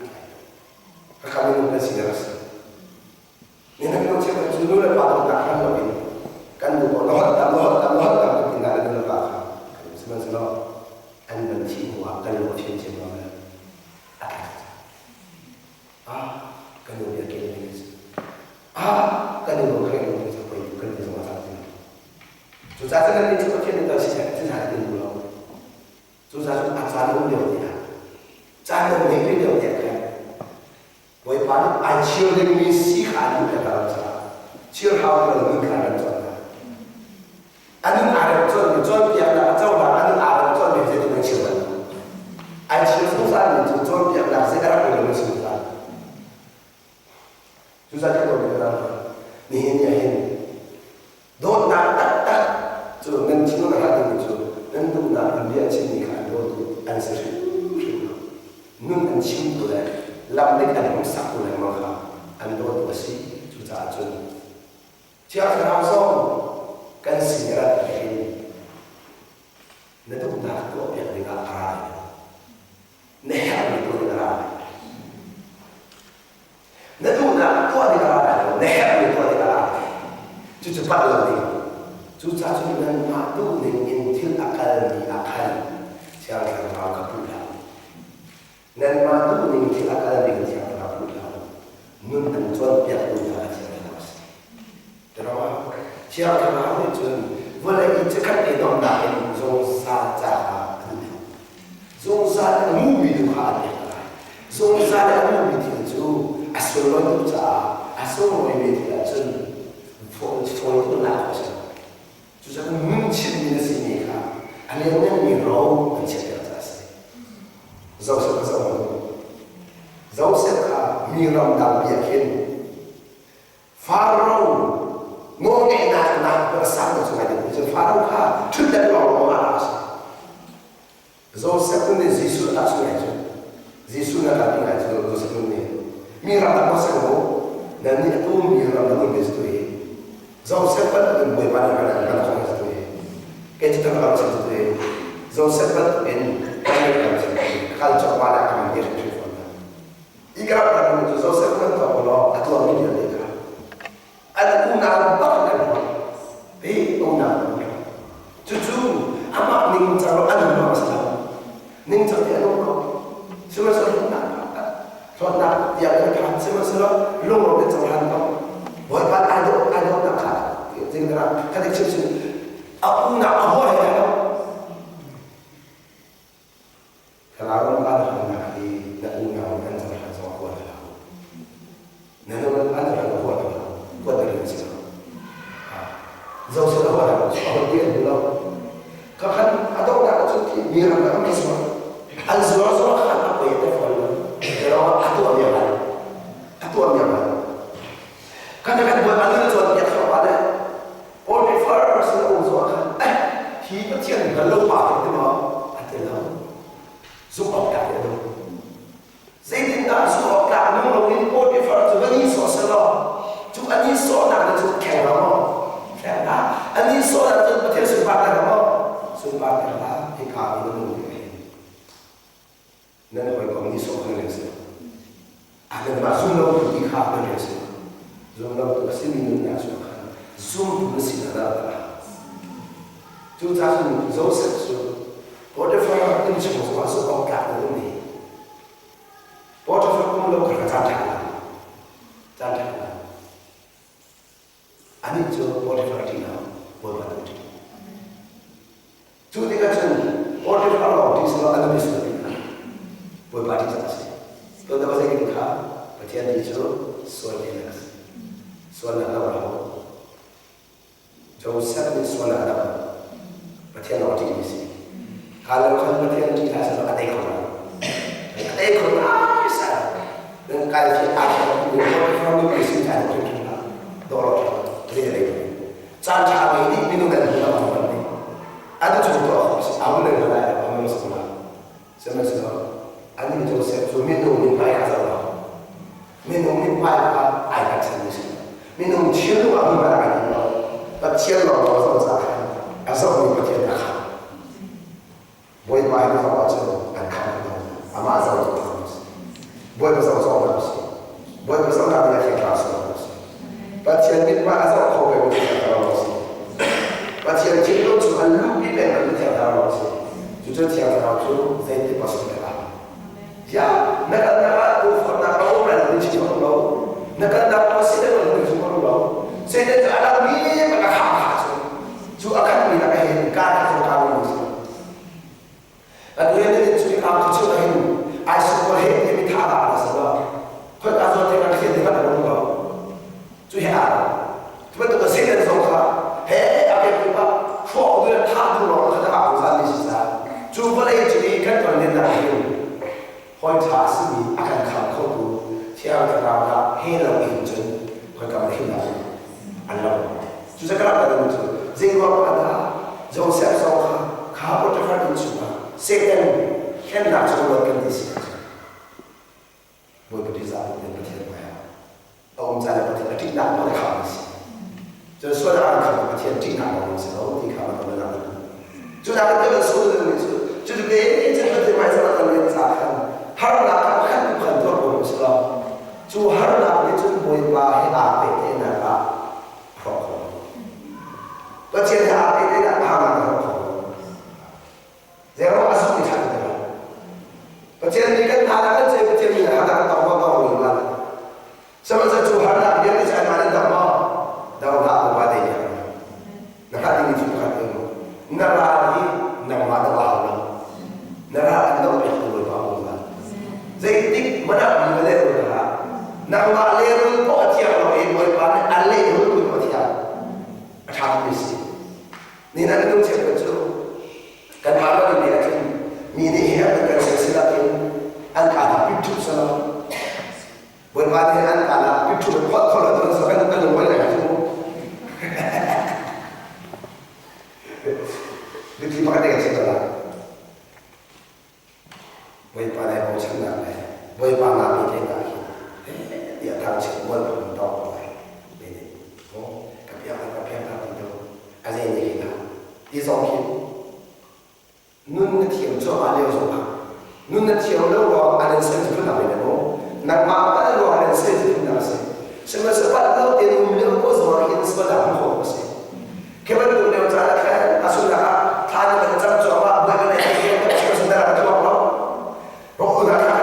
kami mengasih rasa ni nak kita cakap dulu lepas tu tak akan lebih kan dulu lohar tak tinggal dalam belakang sebenarnya anda benci buat kalau film macam mana kan dia kira ni kan dia kira ni siapa itu kan dia sama satu susah kan ni cepat kita susah dulu susah asal dia jangan mimpi dia kan boleh pada acil dengan misi kan dia dalam sana acil hal dalam kan sana anu ada jual biar tak jauh lah anu ada jual biar jadi macam mana acil susah ni jual biar tak sekarang boleh susah susah kita bergerak ni ini dot tak tu nanti mana ada tu nanti nak ambil sini kan dot answer nun an chim tu le lam de kan hong sak tu le ma kha an do tu si chu cha chun chia ra so kan si ra ke ne tu na ko ya de ga ara ne ha ni tu de ra ne tu na tu de ga ara ne ha ni tu de ga ara chu chu pa lo ni chu cha chun nan ma tu ne in til akal ni akal chia ra ka pu dan matu ni kita akan dengan siapa pun tahu. Nun tuan biar pun tak siapa tahu. Terus siapa tahu itu boleh ikat di dalam dalam zon saja. Zon saja mumi tu ada. Zon saja mumi tu asal tu saja asal mumi tu tu itu nak apa? Jadi mungkin di sini kan, ada yang mirau mencari. Zau sebab miram dalam yakin Farao ngomong nak bersama dengan dia. Farao kah tidak lalu malas. Zau sebab ni Yesus tak suka itu. Yesus nak tinggal itu zau sebab ni. Miram tak masuk tu, dan ni tu miram tak boleh setuju. Zau sebab ni boleh pandang kalau orang setuju. Kita tak kalau setuju. Zau sebab ni kalau coba ada kami dia telefon. Ikat pada itu saya pun tahu kalau atau ini dia dekat. Ada undang bahkan, undang. Cucu, amak ning cakap ada masalah. Ning cakap dia lomba. Semua nak. Soal nak dia dekat semua lomba dia cakap apa. Buat ada nak kah? Tinggal kata cucu. Aku nak apa ya? Kalau ada orang di nak undang antara sama kuat lah. Namun antara kuat dari sana. Jauh sudah kuat, soal dia dulu. Kahkan ada orang cuci biar mereka semua. Al-Zuhra kan apa yang terfaham? Kalau aku ambil. Kadang-kadang buat alih jual dia kepada orang first orang Zuhra. Hidup dia kalau pakai tu mah adalah Zuhra itu. Zaidin dah Zuhra nung login port first tu ni sosial. Cuma ni soal nak tu kerana, ni soal tu betul sebab kerana ikat itu mungkin. Nanti kalau ni soal ni sih, ada masuk lalu ikat ni sih. Zoom lalu tu mesti minum yang suka. Zoom tu mesti ada. Cuma tu jauh seksual. Portfolio ini semua masuk ikat ini. Portfolio kamu lalu kerja jangan. Ani jo portfolio tina buat apa tu? Jadi kan portfolio di sana ada bisnis buat apa saja. Kalau dah pasal kita kah, pertian di jo soal ni lah. Soal apa lah? Jauh sekali soal apa? Pertian orang di sini. Kalau kan pertian di sana ada ekor, sah. Dan kalau kita portfolio di sini ada dorong. Jangan ini minum dan minum apa ni? Ada contoh, awalnya ada orang sekolah, semasa ini jauh minum 外吧爱个真是，你弄钱路啊，你买来的咯，把钱咯多少咋？还是我们不天的看，我一买的话就按看不到，阿妈早就看不起，我也不知道做东西，我也不知道哪里天干什么东西，把钱你买的时候口碑不天干东西，把钱进入住按路边边不天干东西，就这天干就在地不是的啦。Ya, nak tu nak orang ni cuma orang, nak masih ada orang cuma orang. Saya dah alam ni mana khas, tu akan bila kahit kan kalau ni. Aduh ni cuma kamu cuma kahit, asal kahit ni minta apa sebab, kau tak tahu tengah kahit ni mana orang. Tu ya, tu betul saya dah sokat, hey apa kita, kau tu tak tahu orang kata apa usah ni sisa. Cuba lagi jadi kan orang ni nak kahit. 開茶是你阿看考考度，聽個大家黑人認真，佢咁聽到，安樂，就是咁樣嘅做，這個阿達，就寫上卡不得翻進去嘛，寫緊，看哪種我跟你寫，我不知道你不聽咩啊，我們在那不聽，聽哪個的考試，就說的按考不聽，聽哪個東西，我們聽考不懂哪個，就那個這個說的東西，就是給這個對外上的人咋看？ Harap kan bukan terlalu besar. Cuma harap itu boleh bahaya apa yang nak prokol. Macam apa yang nak paham prokol. Jangan asal dicari dia. Macam ni kan ada kan macam ni ada tahu ni lah. Sama saja harap dia bisa mana tahu apa dia. Nak ini juga kan. Nak lagi nak mana bahawa. Nak ada yang Jadi mana boleh berdoa. Nama leru kau tiap orang boleh pan, alih leru kau tiap. Macam ni. Ni nak tu cakap tu. Kan malam ni akan mini yang akan sesilatin angkat itu salam. Boleh pan angkat itu buat kalau tu sekarang tu boleh tu. Jadi pakai dengan segala. Boleh pan yang macam mana? Boleh panggil dia lagi. Dia tahu semua pun tahu boleh. Ini, oh, kapian itu. Asyik ni kita. Di sini, nun tiang coba dia coba. Nun tiang lalu ada sesuatu pun tak boleh. Nak makan lalu ada sesuatu pun tak boleh. Semua sebab lalu dia mula semua ini sebab tak boleh. Kemudian dia cakap, asulah tanya macam coba bagaimana dia macam saudara tu apa? Rokok dah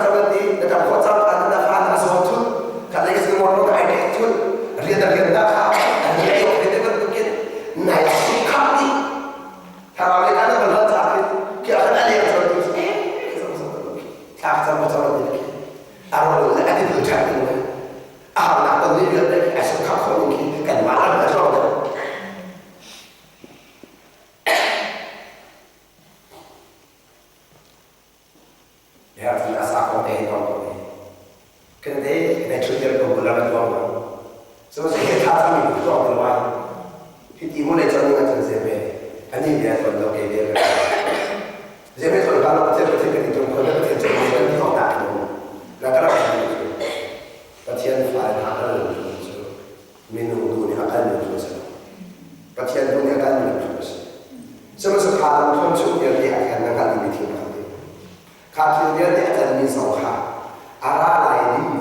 Dekat kota ada ada sesuatu, kalau kita semua orang ada itu, dia dah dia itu mungkin naik sekali. Kalau kita ada belajar, kita akan ada yang seperti macam ni. Awal ada itu jadi, nak beli dia lagi asal kau ni kan malam macam tu. Ya, tidak sakit deh orang. Kerana nak cerita kau bulan dua. Sebab saya tak tahu itu apa luar. Kita mulai cari macam siapa. Ani dia tu nak dia. Siapa tu kalau kita itu kalau kita cari dia tak tahu. Nak kalau Patian faham hal itu. Minum dunia akan itu. Patian dunia akan itu. Sebab sekarang tu dia akan nak dibikin. Kalau dia akan misal arah lain ini,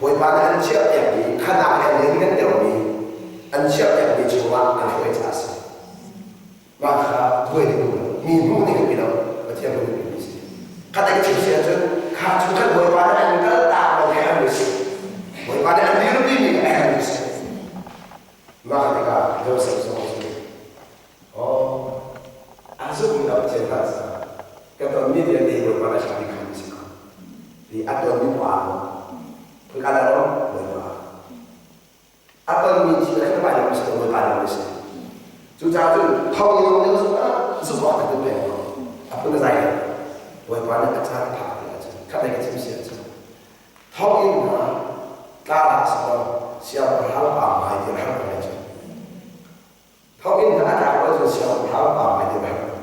boleh pada ancap yang ini, kerana yang dengan dia ini, ancap yang ini cuma akan berjasa. Maka boleh dulu, minggu ni kita macam boleh berbisa. Kata kita siapa, kalau kita boleh pada angkat tak boleh berbisa, boleh pada ambil ini berbisa. Maka kita jauh sama-sama. Oh, asal kita bercerita. Kata media dia berpada sekali kami sekarang. Di atau di bawah, perkara orang berdoa. Atau media kita banyak mesti berdoa mesti. Sudah tu, tahu yang dia semua itu benar. Apa yang saya, berdoa acara apa aja. Kata kita mesti aja. Tahu yang kalau siapa hal apa dia hal aja. Tahu yang ada apa siapa hal apa dia hal.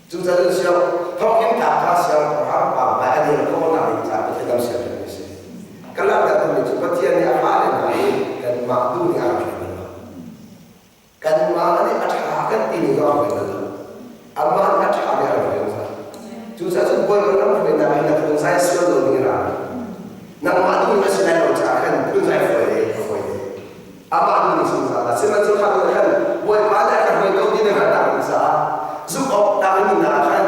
Sudah tu siapa Tahu yang tak siapa apa ada yang kau nak bicara dalam siapa ini. Kalau kita tu, seperti yang boy orang pun nak nak pun saya suruh ni lah. Nak madu ni saya nak cakap pun saya boleh. Apa tu ni sahaja. Sebab tu kalau kan boy pada kan boy kau ni nak tak bisa. Zuk tak ni nak kan.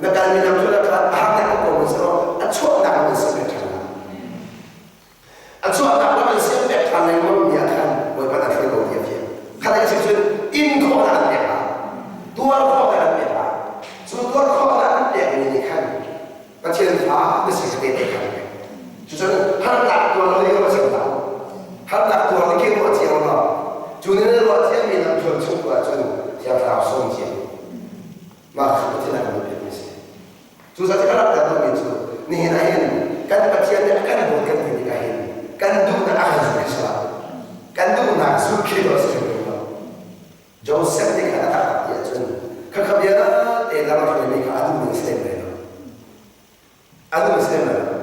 Nak kan ni nak sudah kan nak kau mesti. Acuk nak mesti betul. Acuk nak mesti betul ni mau dia kan boy pada kan kau dia. Kalau kita in kau nak dia. Dua kau nak dia. So dua kau nak dia ni kan. Macam apa mesti kita kan. 就是他打多了一个什么？他打多了给我讲了，就那个前面的就出过就叫他送钱，那不听那个别东西，就是这个那个东西，你那人干不见的干不跟你那人，干都那还是是吧？干都那是给了是什么？就身体看他也真，看看别的，哎，那么说你看都没谁没了，都没谁没了。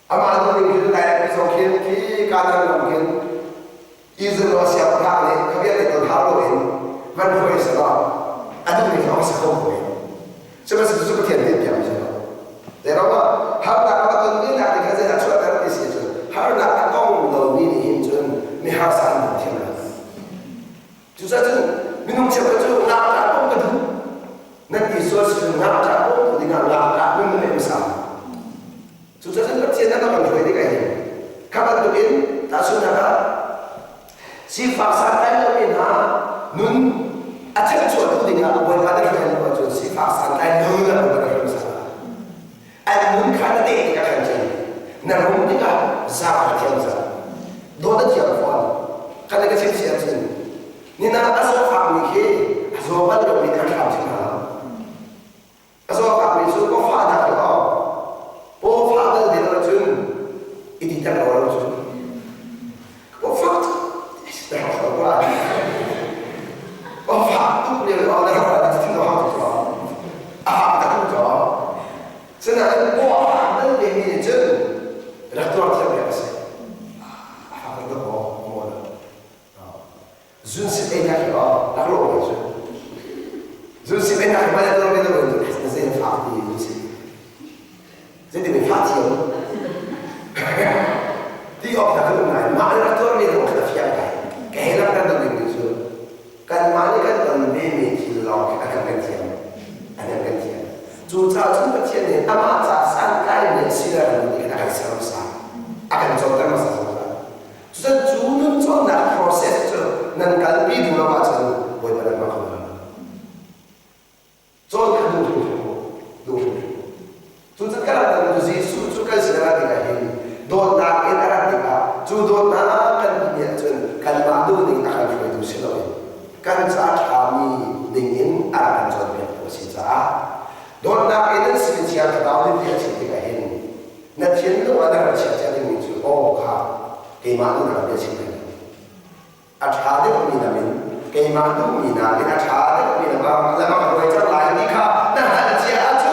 Ama tu ni kita dah episode ki kadang mungkin Israel siapa ni kebiasaan itu Halloween, mana boleh sebab ada ni orang sekolah ni. Sebab sesuatu yang dia macam tu. Tapi apa? Hal nak apa tu ni nak dikasih nak cuat dari sini. Hal nak kau lalu ni hincun ni hal sangat penting lah. Justru minum cepat tu nak apa tu? Nanti suatu nak apa tu dengan nak minum ni bersama. Susah kerja nak orang boleh dikai. Kapan tu bin tak sudah kan? Sifat santai lebih nak nun acak cuat tu dengan boleh pada kita buat tu sifat santai nun lah pada kita sana. Nun kan ada yang kita kerja. Namun kita zaman kerja. Dua jam pun kan kita siap siap. Ni nak asal faham ni, asal baru ni kan faham cina. Asal faham ni so kau faham tak kau? Oh, father dia orang cun, ini tak orang cun. Oh, father, dah orang. Oh, father dia orang orang itu tidak orang cun. Tak cun. Senang, oh, father dia ni cun, dah tuan siapa yang sih? Father dia orang. Zun si enak ya, dah orang cun. Zun si enak mana orang itu orang cun, saya father dia cun. Jadi ni fatih, di orang tu mana, mana tu orang itu orang fiat kan, kehilangan kan tu begitu, kan mana kan orang ni hilang akan gantian, akan gantian. Juta macam ni, amat sangkai ni sila ni akan selesai, akan contoh masa selesai. Jadi junun tu nak proses tu, nak kalbi dulu macam boleh pada macam. Contoh dulu. Tu sekarang tu Yesus suka segala dikahini. Dot nak enak dika. Tu dot nak kan dia tu kan madu ni akan itu selawat. Kan saat kami dingin akan jadi posisi. Dot nak enak sejak tahun dia dikahini. Nanti tu ada macam jadi muncul. Oh kah, kemana nak dia sini? Ada pun namin. Kemana tu namin ada pun namin. Lama kerja lain dika. Nah ada siapa?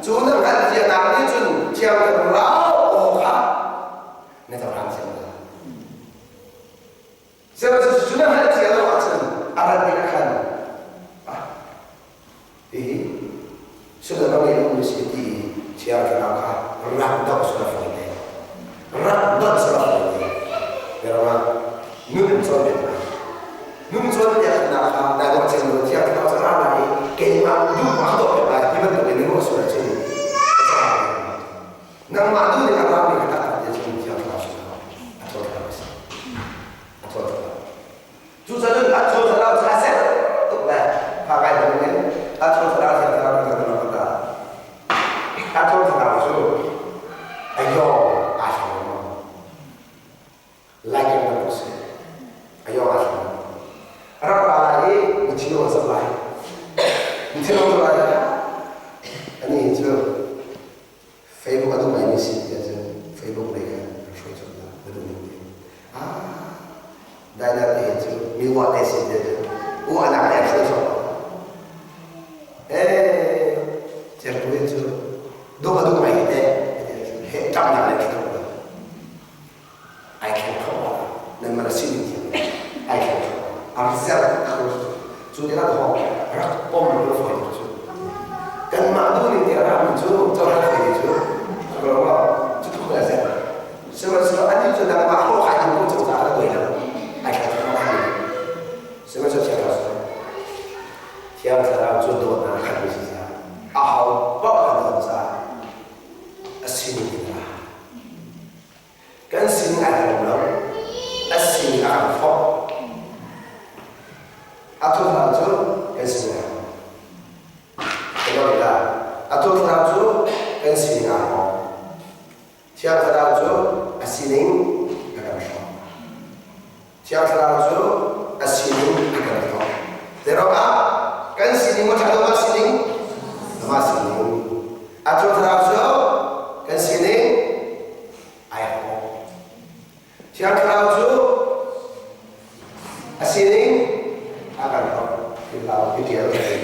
Cuma kan dia nak ni cun siapa terlalu okah, ni tak orang siapa. Sebab sudah ada siapa macam ada dia kan, sudah bagi universiti siapa terlalu rakyat sudah boleh, rakyat sudah boleh. Kerana nun soalnya dia nak dah macam tu siapa terlalu ramai, kemah dulu waktu berapa kita tu ini sudah jadi. Nang madu ni apa ni kata dia cuma siapa atau atau susah tu atau terlalu hasil tu lah pakai dengan atau terlalu kata atau terlalu so ayo asal lagi yang terus ayo asal orang lagi mesti orang sebelah mesti orang sebelah ini tu Facebook atau main misi aja Facebook mereka Facebook tu betul betul dah dah itu miwat esok dia anak yang esok cerita itu dua main dia tak nak lagi tu I can call nama sini I can call arsal aku sudah nak call rak pom dulu kan madu ni dia ramai tu kan sining ako. Tiang teraju asining akan show. Tiang teraju asining akan show. Teroka kan sining mo thado ma sining atau teraju kan sining ayako. Tiang teraju asining akan show. Kita video ini.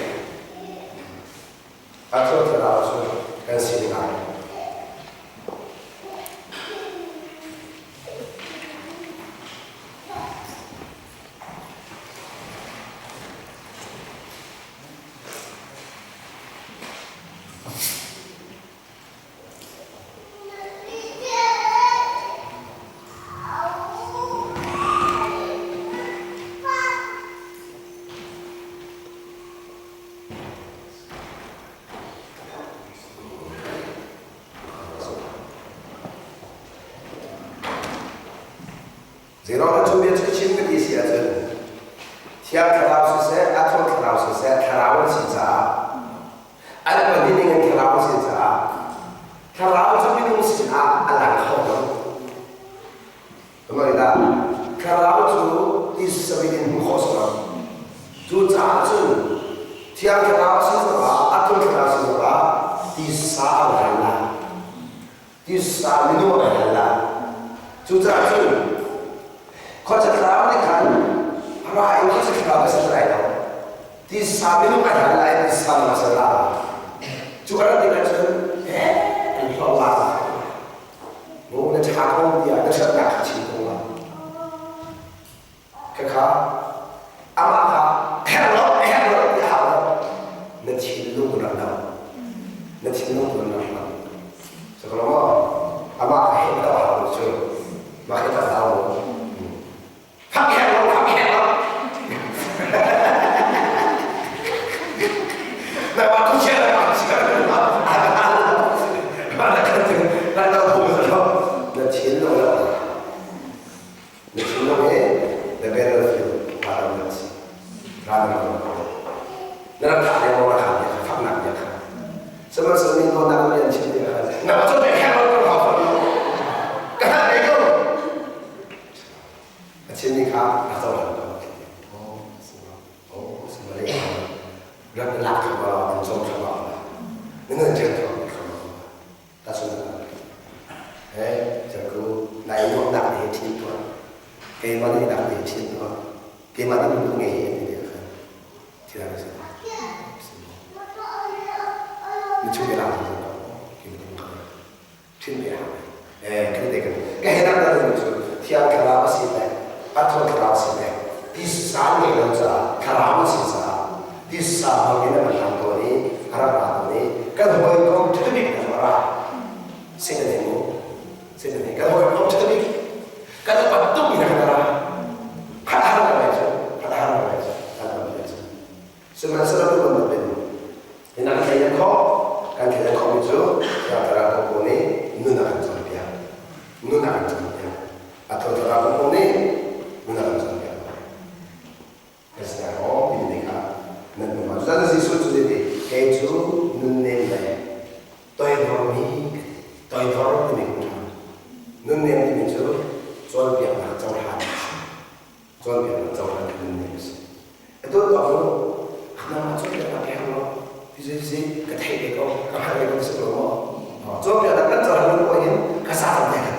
Atau teraju kan sining ayako. Zero 준비해 주신 게 있어야죠. 티아 클라우스에 아토 클라우스에 클라우스 진짜. 알바 니는 클라우스 진짜. 클라우스 믿는 진짜 알랑하고. 그러니까 클라우스 이스서비는 호스가 주자주 티아 클라우스가 아토 클라우스가 디사알라. 디사미노알라. 주자주 Kota Kerawang kan, apa ini kota Kerawang setelah itu? Di samping ada lain di sana masalah. Juga tidak cukup, Allah. Mau nak cakap dia, nak cakap cinta. Kakak, amak, hello dia, nak cinta berapa? Nak cinta berapa? Sekarang amak hello harus makanya tak tahu. Pakai lo. Nah, waktu siapa sekarang? Ada kerja, ada hubungan lo. Nah, cinta lo. Nah, cinta lo the battlefield pada masa. Ramai orang. Nah, tak ada orang kaya, tak nak dia kaya. Semua seminggu nak dia cinta. Nah, tu dia kalau berapa? Kata dia tu. Cinta atau apa? Sebenarnya berapa lak kalau mencom sama dengan jatuh kalau tak sudah. Jago naik nak di cinta, kemana nak di cinta, kemana dulu ni dia kan, tidak bisa. Mencuri lagi, cinta. Kita kan, kehendak dalam itu tiang kalau masih atau kerasnya, di sana yang ada keramas saja, di sana kita menangani, harap ini, kalau orang terbiak orang, sebenarnya, kalau orang terbiak, kalau patung ini orang, kadang-kadang aja, semasa itu berbeda. Ini kita kau, kan kita kau itu, yang terang ini, nuna kan atau terang ini. Benar saja. Kesana oh ini kan. Nanti maksudnya si suatu jadi keju nunnen deh. Toy dormi ini kan. Nunnen ini tu soal biar nak jauhan. Nunnen. Itu kalau nama soal biar nak yang lo sisi ketek itu kahar itu sebelum. Soal biar nak jauhan lo ini kasar dia kan.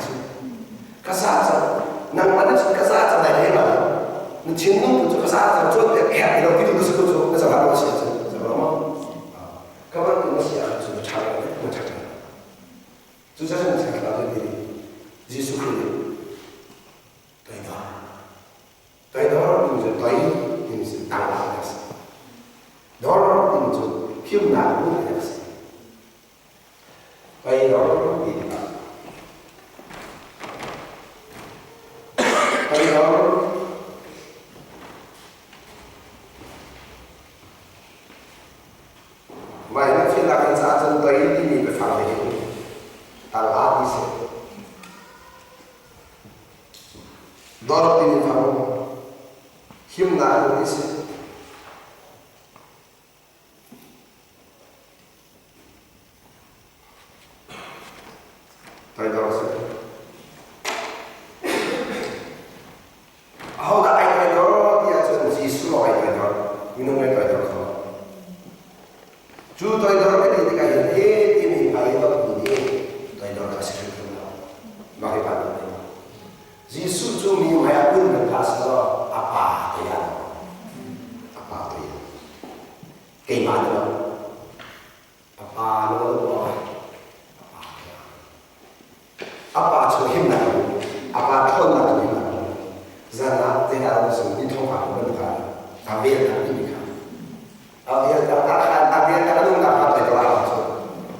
Kasar. Nang mana kasar tak ada apa. Cinta tu kasar tu dia kita itu tu kasar apa sih? Sebab kawan tu masih ada tu cara. Tu saya nak cakap lagi Yesus Kristus. Tahu tu jadi ini sih tahu sih. Dor itu hiu nak bukan sih. Tahu ini. Banyak silakan saat contoh ini berfaham al-hati se. Dorot ini faham. Himna ini se. tôi đó sẽ hầu đã ai tôi đó thì chân Jesus lo ai tôi đó mình không ai tôi đó không chú tôi đó cái gì cái gì thì mình phải đó thì tôi đó là sẽ không nào mà cái bạn đó Jesus chú mình phải ăn mình là sao apa thì ăn apa thì cái mà đó apa nó rồi apa cho him nào apa thôn nào thì mà ra là thế nào sự đi thông qua của mình cả việc là cái gì cả việc là việc là đúng là phải làm cho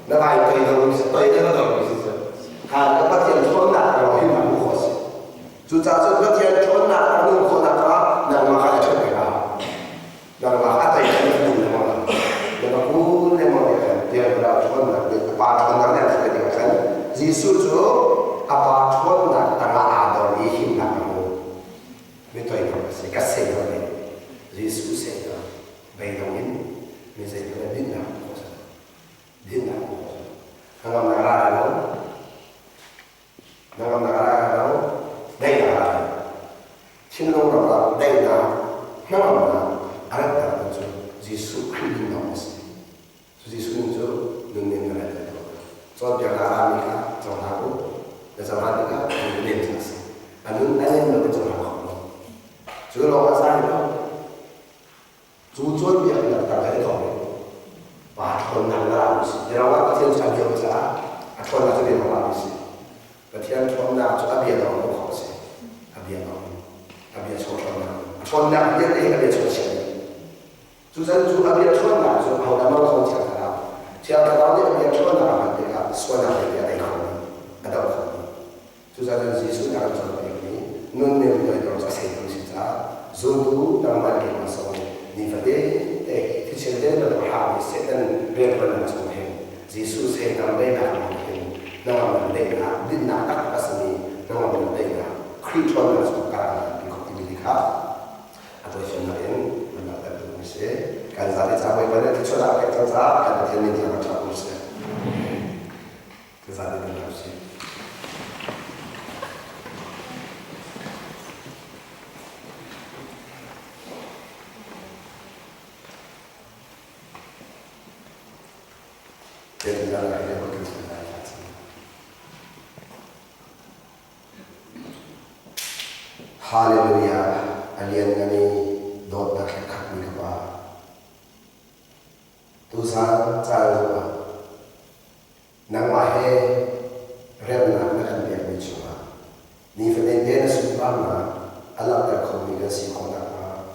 nó phải tùy theo sự tùy theo nó rồi nó bắt tiền thôn nào rồi him nào cũng khó chú cha chú bắt tiền thôn nào cũng khó nào đó mà phải cho người nào mà phải tùy theo nó đúng là nhưng mà cũng nên mà việc là thôn nào việc ba thôn nào này phải điều chỉnh Jesus chú apa thôn nào tanga ador đi him nàoไม่ตัวเองสิกัสเซนเลยยิสุเซนไปตรงนี้มีเซนเลยดิ้นหนักดิ้นหนักทางกำลังอะไรเราทางกำลังอะไรเราได้อะไรชิ้นลงเราได้นะทางกำลังอะไรต่างๆยิสุคริสต์น้องสิยิสุนี่จู่ดึงเงินอะไรตัวจนเดียวกันมีค่ะจงหาผู้แต่สมัยนี้ก็มีเรื่องที่สิอันนู้นเราเป็นจงหาchú lo cái sai đó chú chuẩn bị là tập cái thôi và thôn nào làm gì để nó có thiên sản hiệu giá thôn nào cho biết nó làm gì và thiên thôn nào cho biết nó cũng khó gì biết số thôn nào biết đấy biết số tiền chú dân chú biết thôn nào chú hậu đã mang không chả nào chả nào thì biết thôn nào mà biết là số nào thì biết đấy không ở đâu không chú dân gì số nào cho biết này nên nếu người đó sẽ xây dựng zundu dalam arti masalah ni fade thì trên đây là họ sẽ cần riêng phần là chúng mình Jesus sẽ làm đây là mình nó làm đây là din na các cái gì nó làm đây là Christian là chúng ta bị có cái gì khác atau sebenarnya mana ada mesti kan saya sampai pada itu sudah kita ada termin yang macam mesti kita ada mesti jadi dalam ini begitu banyak. Haleluya, alien ini dot nak kami kapa. Tuhan cakap, nama he remna nak dia bicara. Ni feden dia subhana Allah terkomunikasi konakma.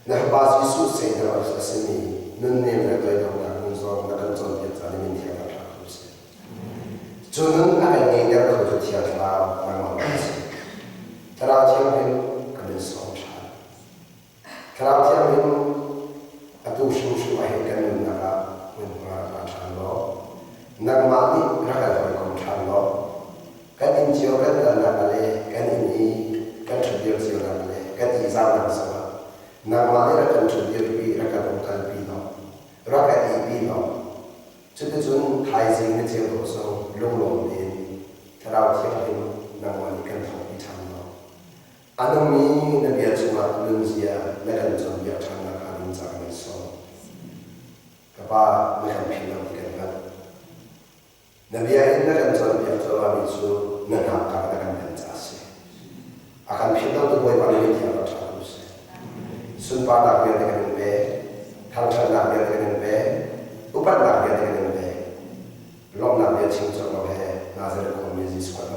Nah bahasa Yesus sehingga asasini nun nem nak dia konakma. 나는 좀 괜찮은 인생을 살고 있어요. 저는 아이의 내가 그 티아가 망망하지. 드라티아는 그런 성찰. 드라티아는 아주 심심하게 가는 나가 뭔가 마찬가지로 나만이 나가서 공찬로 같은 지역에 나가래 같은 같은 지역에 나가래 같은 이상하서 나만이 같은 지역이 나가는 갈비노 rakyat ini kita jun kaising ni dia kosong long din terau tiap ini nama ikan thau ikan lo anu ni nabi cuma lunzia lekan jun dia cakap kalin jangan so kapa lekan pinang ikan kan nabi ini lekan jun dia cakap itu nak katakan pensasi akan pinang tu boleh paling dia cakap itu sunpa nak dia dengan be thangchan nak dia dengan be upat nak dia dengan be long nak dia cingcong lo he nazar ko mezi squat